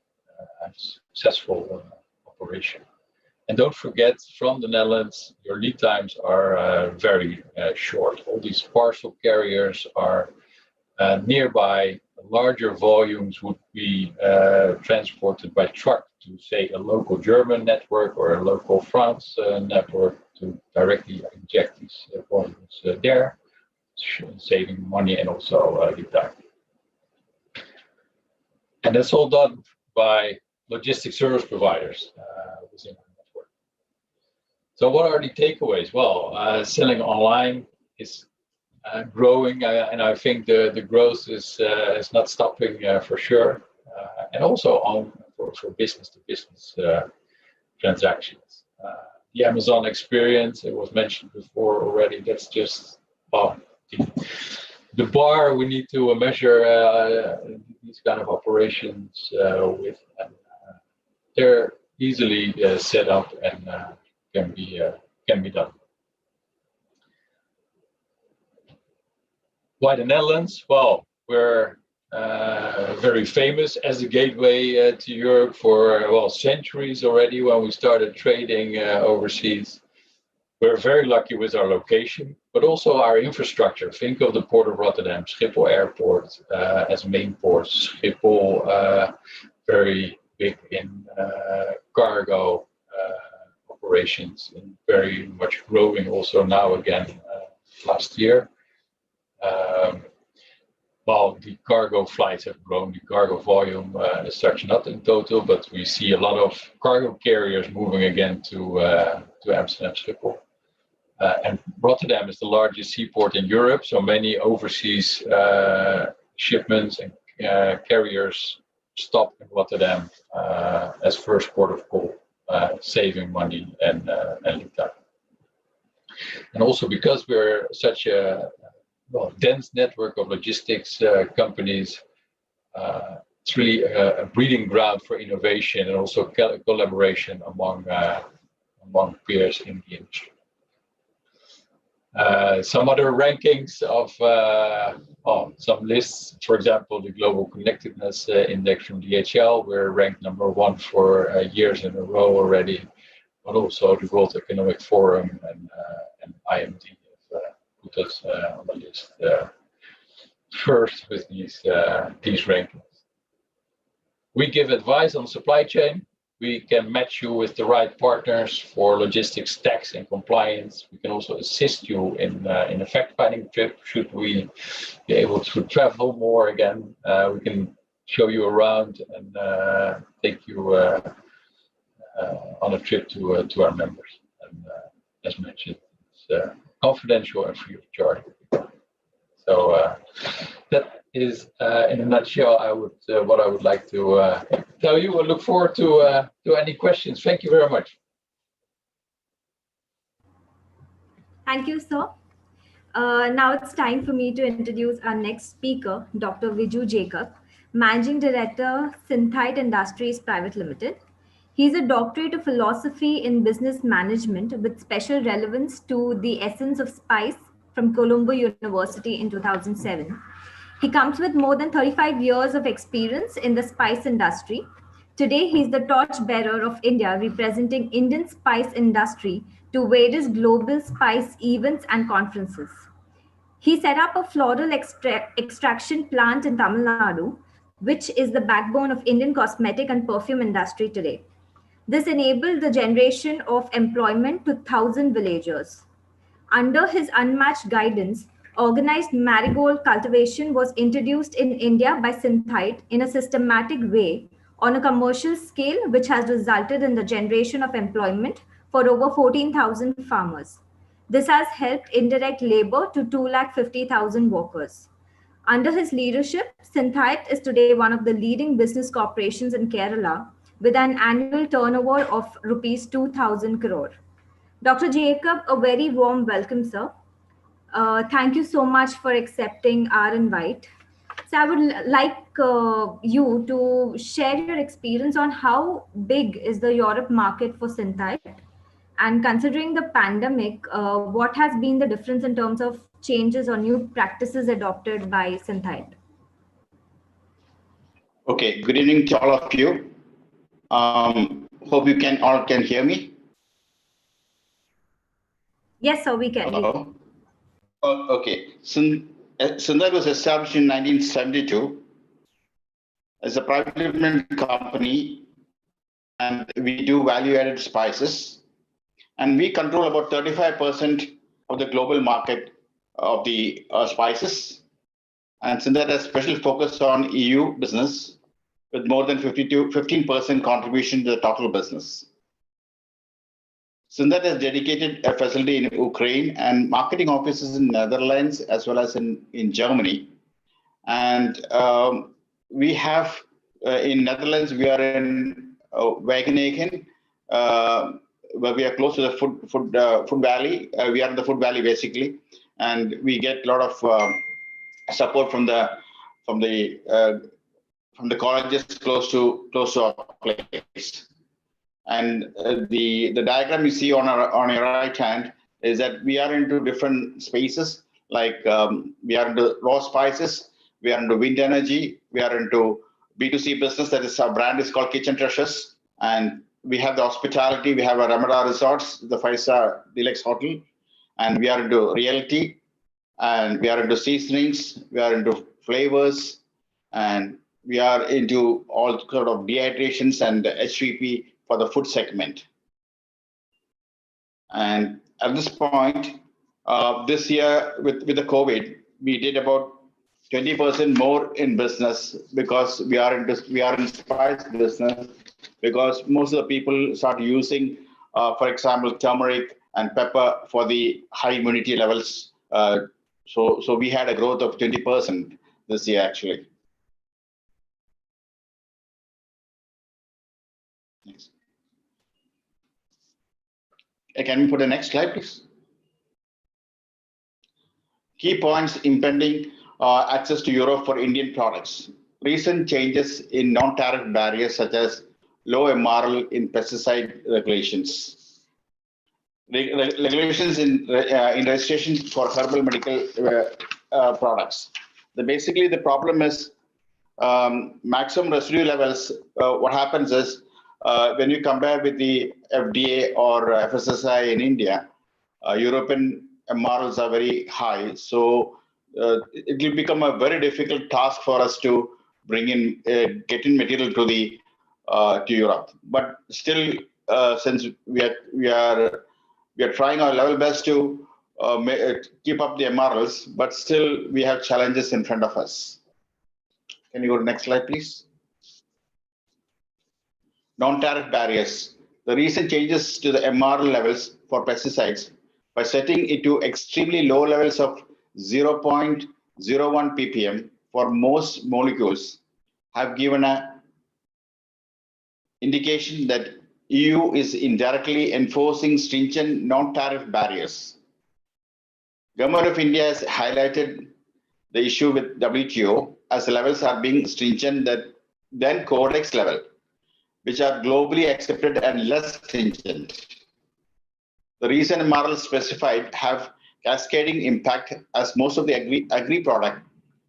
have successful operation. And don't forget, from the Netherlands, your lead times are very short. All these parcel carriers are nearby. Larger volumes would be transported by truck to, say, a local German network or a local France network to directly inject these volumes there, saving money and also lead time. And that's all done by logistic service providers within our network. So what are the takeaways? Well, selling online is growing, and I think the growth is not stopping for sure, and also for business-to-business transactions. The Amazon experience, it was mentioned before already, that's just the bar we need to measure these kind of operations with. And, they're easily set up and can be done. Why the Netherlands? Well, we're very famous as a gateway to Europe for centuries already. When we started trading overseas, we're very lucky with our location, but also our infrastructure. Think of the port of Rotterdam, Schiphol Airport as main port. Schiphol very big in cargo operations and very much growing also now again last year. Well, the cargo flights have grown, the cargo volume as such not in total, but we see a lot of cargo carriers moving again to Amsterdam Schiphol. And Rotterdam is the largest seaport in Europe, so many overseas shipments and carriers stop in Rotterdam as first port of call, saving money and lead time. And also because we're such a dense network of logistics companies, it's really a breeding ground for innovation and also collaboration among peers in the industry. Some other rankings of some lists, for example, the Global Connectedness Index from DHL, we're ranked #1 for years in a row already, but also the World Economic Forum and IMD put us on the list first with these rankings. We give advice on supply chain. We can match you with the right partners for logistics, tax, and compliance. We can also assist you in a fact-finding trip. Should we be able to travel more again, we can show you around and take you on a trip to our members. And as mentioned, it's confidential and free of charge. So that is, in a nutshell, what I would like to tell you. I look forward to any questions. Thank you very much. Thank you, sir. Now it's time for me to introduce our next speaker, Dr. Viju Jacob, Managing Director, Synthite Industries Private Limited. He's a doctorate of philosophy in business management with special relevance to the essence of spice from Colombo University in 2007. He comes with more than 35 years of experience in the spice industry. Today, he's the torchbearer of India, representing Indian spice industry to various global spice events and conferences. He set up a floral extraction plant in Tamil Nadu, which is the backbone of Indian cosmetic and perfume industry today. This enabled the generation of employment to 1,000 villagers. Under his unmatched guidance, organized marigold cultivation was introduced in India by Synthite in a systematic way on a commercial scale, which has resulted in the generation of employment for over 14,000 farmers. This has helped indirect labor to 250,000 workers. Under his leadership, Synthite is today one of the leading business corporations in Kerala with an annual turnover of rupees 2,000 crore. Dr. Jacob, a very warm welcome, sir. Thank you so much for accepting our invite. So I would like you to share your experience on how big is the Europe market for Synthite, And considering the pandemic, what has been the difference in terms of changes or new practices adopted by Synthite? Okay, good evening to all of you. Hope you all can hear me. Yes, sir, we can. Hello? Okay. Synthite was established in 1972 as a privately limited company, and we do value-added spices. And we control about 35% of the global market of the spices. And Synthite has special focus on EU business with more than 15% contribution to the total business. Synthite has dedicated a facility in Ukraine and marketing offices in Netherlands as well as in Germany. And we have in Netherlands, we are in Wageningen, where we are close to the food valley. We are in the food valley basically, and we get a lot of support from the colleges close to our place. And the diagram you see on your right hand is that we are into different spaces, like we are into raw spices, we are into wind energy, we are into B2C business. That is, our brand is called Kitchen Treasures, and we have the hospitality. We have a Ramada Resorts, the 5-star deluxe hotel, and we are into realty, and we are into seasonings, we are into flavors, and we are into all sort of dehydrations and HVP for the food segment. And at this point, this year with the COVID, we did about 20% more in business because we are in spice business, because most of the people start using, for example, turmeric and pepper for the high immunity levels. So we had a growth of 20% this year actually. Next. Can we put the next slide, please? Key points impending access to Europe for Indian products. Recent changes in non-tariff barriers such as low MRL in pesticide regulations. Regulations in registration for herbal medical products. Basically, the problem is maximum residue levels. What happens is when you compare with the FDA or FSSAI in India, European MRLs are very high. So it will become a very difficult task for us to bring in, get in material to Europe. But still, since we are trying our level best to keep up the MRLs, but still we have challenges in front of us. Can you go to the next slide, please? Non-tariff barriers. The recent changes to the MRL levels for pesticides by setting it to extremely low levels of 0.01 ppm for most molecules have given an indication that EU is indirectly enforcing stringent non-tariff barriers. Government of India has highlighted the issue with WTO as the levels are being stringent than Codex level, which are globally accepted and less stringent. The recent MRL specified have cascading impact as most of the agri product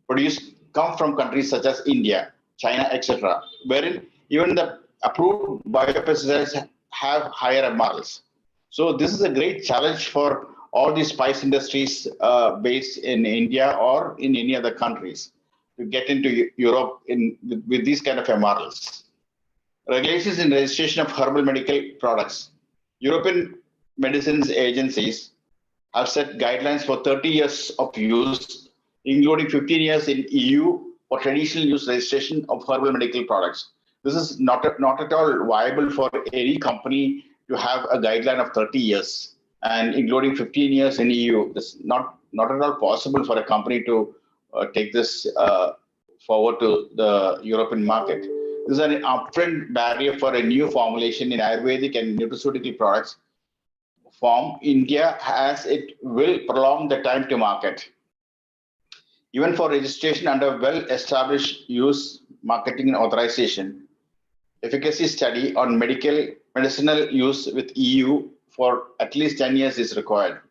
produced come from countries such as India, China, etc., wherein even the approved biopesticides have higher MRLs. So this is a great challenge for all these spice industries based in India or in any other countries to get into Europe with these kind of MRLs. Regulations in registration of herbal medical products. European medicines agencies have set guidelines for 30 years of use, including 15 years in EU for traditional use registration of herbal medical products. This is not at all viable for any company to have a guideline of 30 years and including 15 years in EU. It's not at all possible for a company to take this forward to the European market. This is an upfront barrier for a new formulation in Ayurvedic and nutraceutical products form India, as it will prolong the time to market. Even for registration under well-established use, marketing and authorization, efficacy study on medicinal use with EU for at least 10 years is required.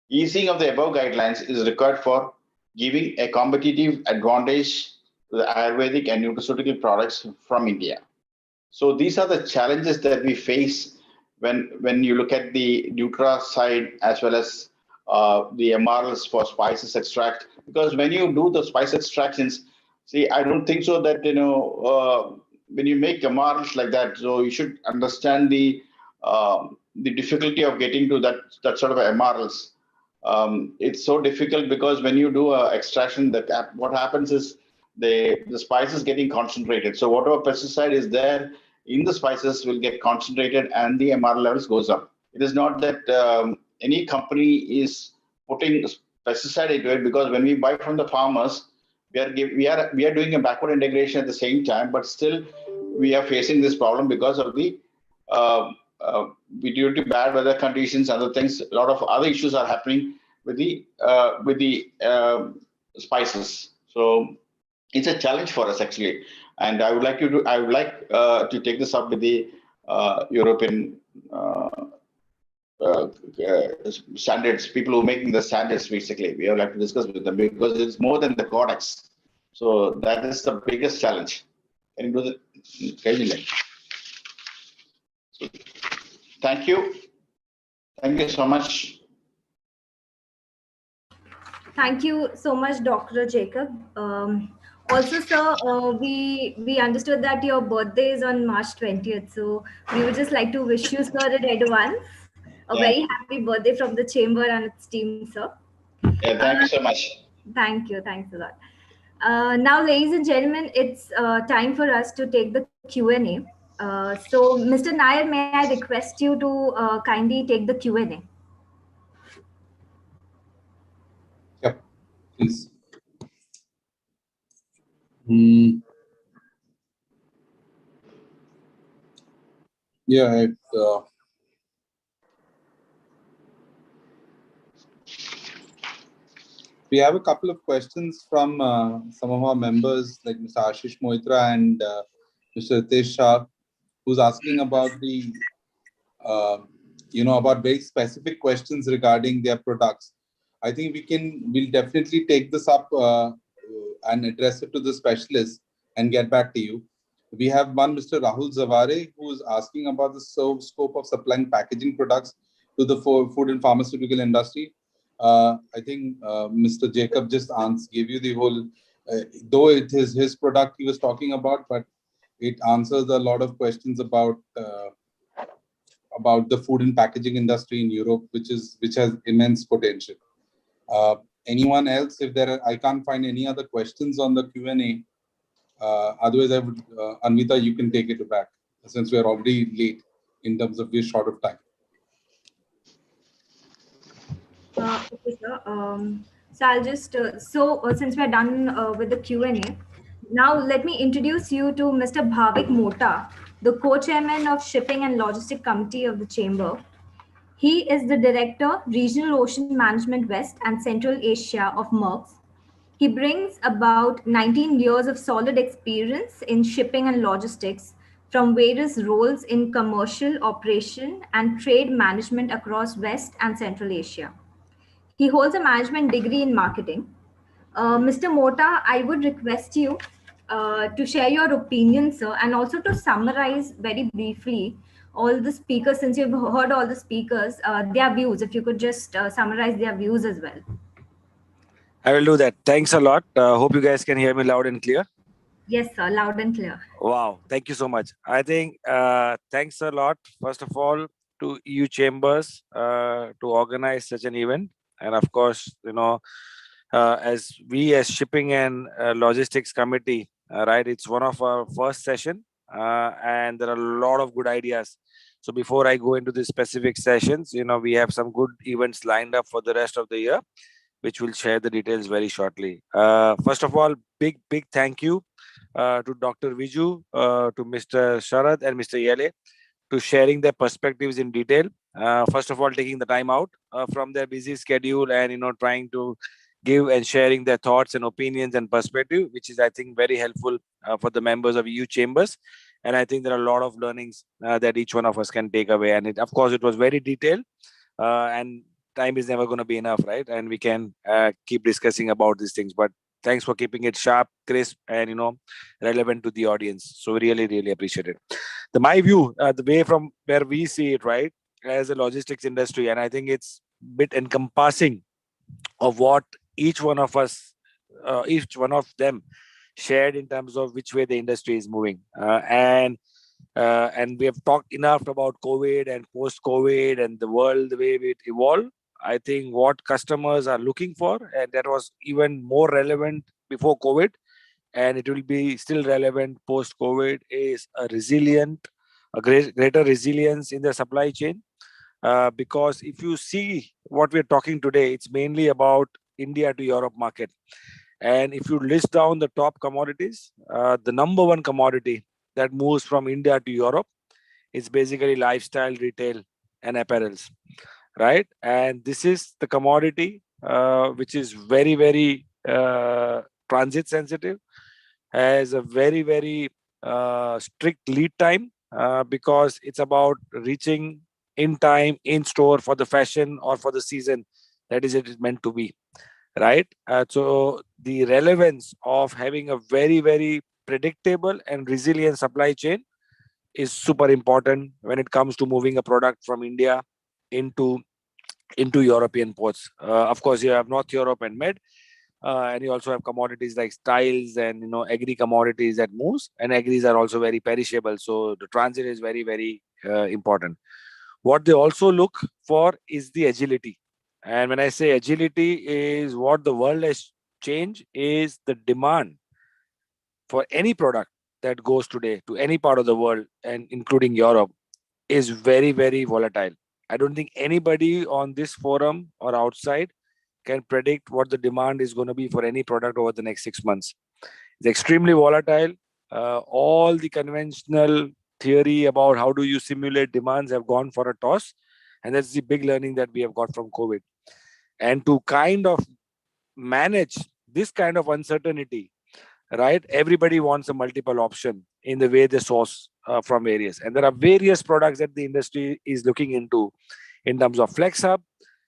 Easing of the above guidelines is required for giving a competitive advantage to the Ayurvedic and nutraceutical products from India. So these are the challenges that we face when you look at the Nutra side as well as the MRLs for spices extract. Because when you do the spice extractions, see, I don't think so that, when you make MRLs like that, so you should understand the difficulty of getting to that sort of MRLs. It's so difficult because when you do extraction, what happens is the spices getting concentrated. So whatever pesticide is there in the spices will get concentrated and the MR levels goes up. It is not that any company is putting pesticide into it, because when we buy from the farmers, we are doing a backward integration at the same time, but still we are facing this problem because of the due to bad weather conditions, other things. A lot of other issues are happening with the spices. So it's a challenge for us actually, and I would like to take this up with the European standards, people who are making the standards. Basically, we would like to discuss with them because it's more than the codex. So that is the biggest challenge. Can you do the? So, thank you so much. Thank you so much, Dr. Jacob. Also, sir, we understood that your birthday is on March 20th. So we would just like to wish you, sir, in advance a very happy birthday from the chamber and its team, sir. Yeah, thank you so much. Thank you. Thanks a lot. Now, ladies and gentlemen, it's time for us to take the Q&A. So, Mr. Nair, may I request you to kindly take the Q&A? Yep, please. Yeah, we have a couple of questions from some of our members, like Mr. Ashish Moitra and Mr. Ritesh Shah, who's asking about the, about very specific questions regarding their products. I think we'll definitely take this up and address it to the specialist and get back to you. We have one Mr. Rahul Zavare, who's asking about the scope of supplying packaging products to the food and pharmaceutical industry. I think Mr. Jacob just gave you the whole, though it is his product he was talking about, but it answers a lot of questions about the food and packaging industry in Europe, which has immense potential. Anyone else? I can't find any other questions on the Q&A. Otherwise, I would, Anvita, you can take it back since we are already late in terms of we're short of time. Okay, sir. So I'll just, since we're done with the Q&A, now let me introduce you to Mr. Bhavik Mota, the co-chairman of Shipping and Logistic Committee of the Chamber. He is the Director, Regional Ocean Management West and Central Asia of Merck's. He brings about 19 years of solid experience in shipping and logistics from various roles in commercial operation and trade management across West and Central Asia. He holds a management degree in marketing. Mr. Mota, I would request you to share your opinion, sir, and also to summarize very briefly all the speakers, since you've heard all the speakers, their views. If you could just summarize their views as well. I will do that. Thanks a lot. Hope you guys can hear me loud and clear. Yes, sir, loud and clear. Wow, thank you so much. I think thanks a lot, first of all, to EU Chambers to organize such an event. And of course, as Shipping and Logistics Committee, right, it's one of our first session and there are a lot of good ideas. So before I go into the specific sessions, we have some good events lined up for the rest of the year, which we'll share the details very shortly. First of all, big thank you to Dr. Viju, to Mr. Sharat and Mr. Yele, to sharing their perspectives in detail. First of all, taking the time out from their busy schedule and, trying to give and sharing their thoughts and opinions and perspective, which is, I think, very helpful for the members of EU Chambers. And I think there are a lot of learnings that each one of us can take away. And of course, it was very detailed, and time is never going to be enough, right? And we can keep discussing about these things. But thanks for keeping it sharp, crisp, and relevant to the audience. So we really, really appreciate it. My view, the way from where we see it, right, as a logistics industry, and I think it's a bit encompassing of what each one of us, each one of them shared in terms of which way the industry is moving. And we have talked enough about COVID and post-COVID and the world, the way it evolved. I think what customers are looking for, and that was even more relevant before COVID, and it will be still relevant post-COVID, is a greater resilience in the supply chain. Because if you see what we're talking today, it's mainly about India to Europe market. And if you list down the top commodities, the number one commodity that moves from India to Europe is basically lifestyle, retail, and apparels, right? And this is the commodity which is very, very transit sensitive, has a very, very strict lead time, because it's about reaching in time, in store for the fashion or for the season that is it is meant to be, right? So the relevance of having a very, very predictable and resilient supply chain is super important when it comes to moving a product from India into European ports. Of course, you have North Europe and Med, and you also have commodities like styles and agri commodities that moves, and agris are also very perishable. So the transit is very, very important. What they also look for is the agility. And when I say agility, is what the world has changed is the demand for any product that goes today to any part of the world, and including Europe, is very, very volatile. I don't think anybody on this forum or outside can predict what the demand is going to be for any product over the next 6 months. It's extremely volatile. All the conventional theory about how do you simulate demands have gone for a toss. And that's the big learning that we have got from COVID. And to kind of manage this kind of uncertainty, right? Everybody wants a multiple option in the way they source from various. And there are various products that the industry is looking into in terms of Flex Hub,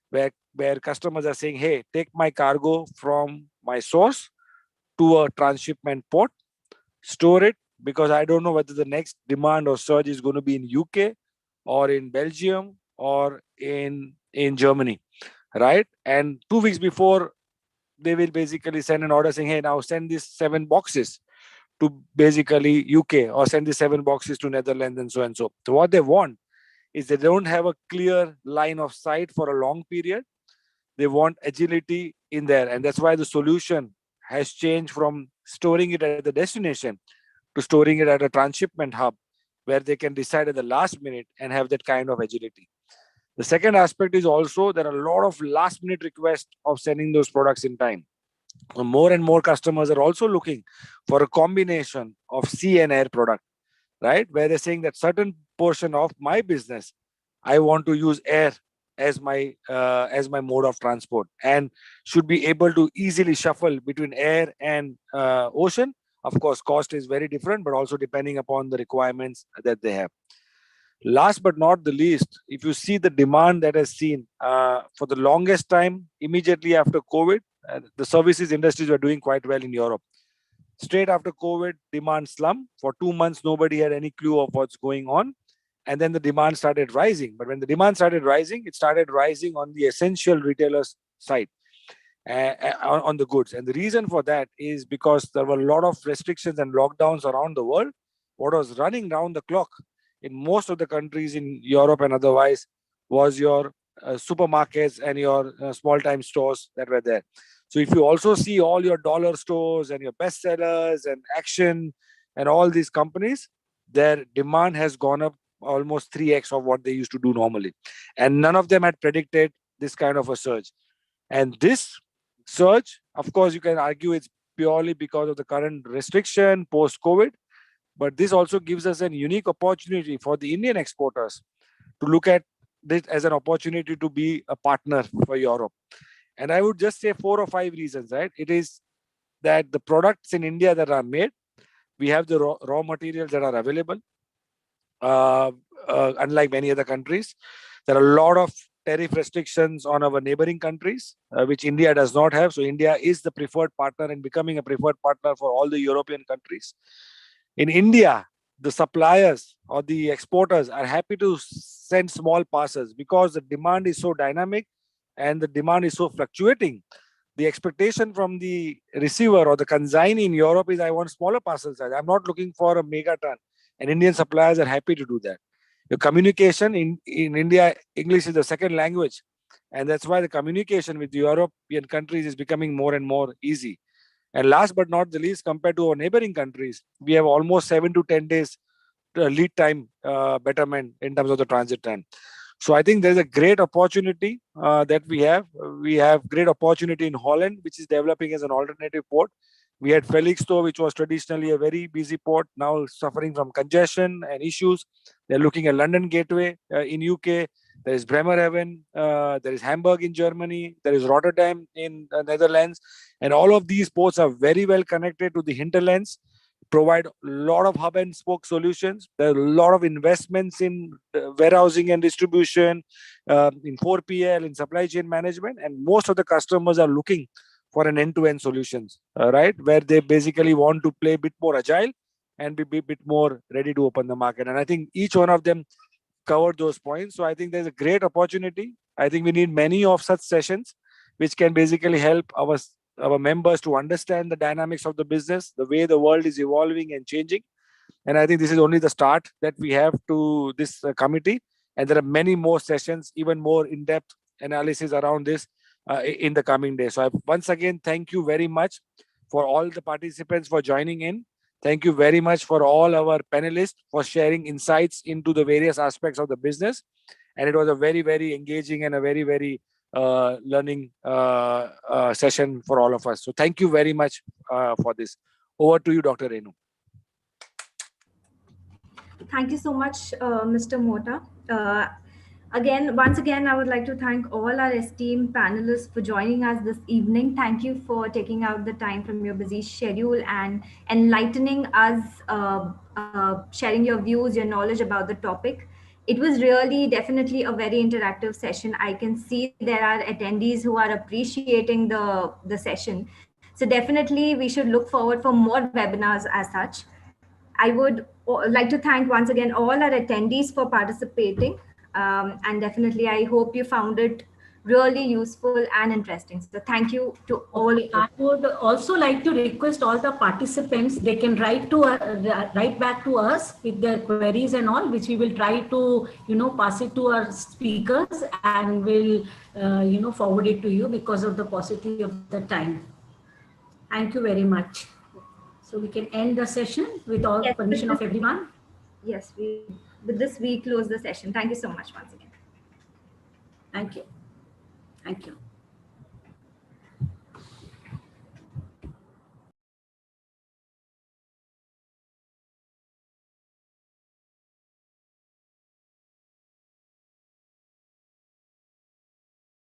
where customers are saying, hey, take my cargo from my source to a transshipment port, store it, because I don't know whether the next demand or surge is going to be in UK or in Belgium or in Germany, right? And 2 weeks before, they will basically send an order saying, hey, now send these 7 boxes to basically UK, or send these 7 boxes to Netherlands, and so and so. So what they want is they don't have a clear line of sight for a long period. They want agility in there. And that's why the solution has changed from storing it at the destination to storing it at a transshipment hub, where they can decide at the last minute and have that kind of agility. The second aspect is also there are a lot of last minute requests of sending those products in time. So more and more customers are also looking for a combination of sea and air product, right? Where they're saying that certain portion of my business, I want to use air as my mode of transport, and should be able to easily shuffle between air and ocean. Of course, cost is very different, but also depending upon the requirements that they have. Last but not the least, if you see the demand that has seen for the longest time, immediately after COVID, the services industries were doing quite well in Europe. Straight after COVID, demand slumped. For 2 months, nobody had any clue of what's going on. And then the demand started rising. But when the demand started rising, it started rising on the essential retailers' side, on the goods. And the reason for that is because there were a lot of restrictions and lockdowns around the world. What was running round the clock in most of the countries in Europe and otherwise was your supermarkets and your small-time stores that were there. So if you also see all your dollar stores and your bestsellers and Action and all these companies, their demand has gone up almost 3x of what they used to do normally. And none of them had predicted this kind of a surge. And this surge, of course, you can argue it's purely because of the current restriction post-COVID, but this also gives us a unique opportunity for the Indian exporters to look at this as an opportunity to be a partner for Europe. And I would just say 4 or 5 reasons, right? It is that the products in India that are made, We have the raw materials that are available. Unlike many other countries, there are a lot of tariff restrictions on our neighboring countries, which India does not have. So India is the preferred partner and becoming a preferred partner for all the European countries. In India, the suppliers or the exporters are happy to send small parcels because the demand is so dynamic and the demand is so fluctuating. The expectation from the receiver or the consignee in Europe is, I want smaller parcel size. I'm not looking for a megaton. And Indian suppliers are happy to do that. The communication in India, English is the second language. And that's why the communication with the European countries is becoming more and more easy. And last but not the least, compared to our neighboring countries, we have almost 7 to 10 days lead time betterment in terms of the transit time. So I think there's a great opportunity that we have. We have great opportunity in Holland, which is developing as an alternative port. We had Felixstowe, which was traditionally a very busy port, now suffering from congestion and issues. They're looking at London Gateway in UK. There is Bremerhaven. There is Hamburg in Germany. There is Rotterdam in Netherlands. And all of these ports are very well connected to the hinterlands, provide a lot of hub and spoke solutions. There are a lot of investments in warehousing and distribution, in 4PL, in supply chain management. And most of the customers are looking for an end-to-end solutions, right? Where they basically want to play a bit more agile and be a bit more ready to open the market. And I think each one of them covered those points. So I think there's a great opportunity. I think we need many of such sessions, which can basically help our members to understand the dynamics of the business, the way the world is evolving and changing. And I think this is only the start that we have to this committee. And there are many more sessions, even more in-depth analysis around this in the coming days. So once again, thank you very much for all the participants for joining in. Thank you very much for all our panelists for sharing insights into the various aspects of the business. And it was a very, very engaging and a very, very learning session for all of us. So thank you very much for this. Over to you, Dr. Renu. Thank you so much, Mr. Mota. Once again, I would like to thank all our esteemed panelists for joining us this evening. Thank you for taking out the time from your busy schedule and enlightening us, sharing your views, your knowledge about the topic. It was really definitely a very interactive session. I can see there are attendees who are appreciating the session. So definitely we should look forward for more webinars as such. I would like to thank once again all our attendees for participating. And definitely, I hope you found it really useful and interesting. So thank you to all. I would also like to request all the participants, they can write back to us with their queries and all, which we will try to, pass it to our speakers and will, forward it to you because of the paucity of the time. Thank you very much. So we can end the session with all permission of everyone. Yes, with this we close the session. Thank you so much once again. Thank you. Thank you.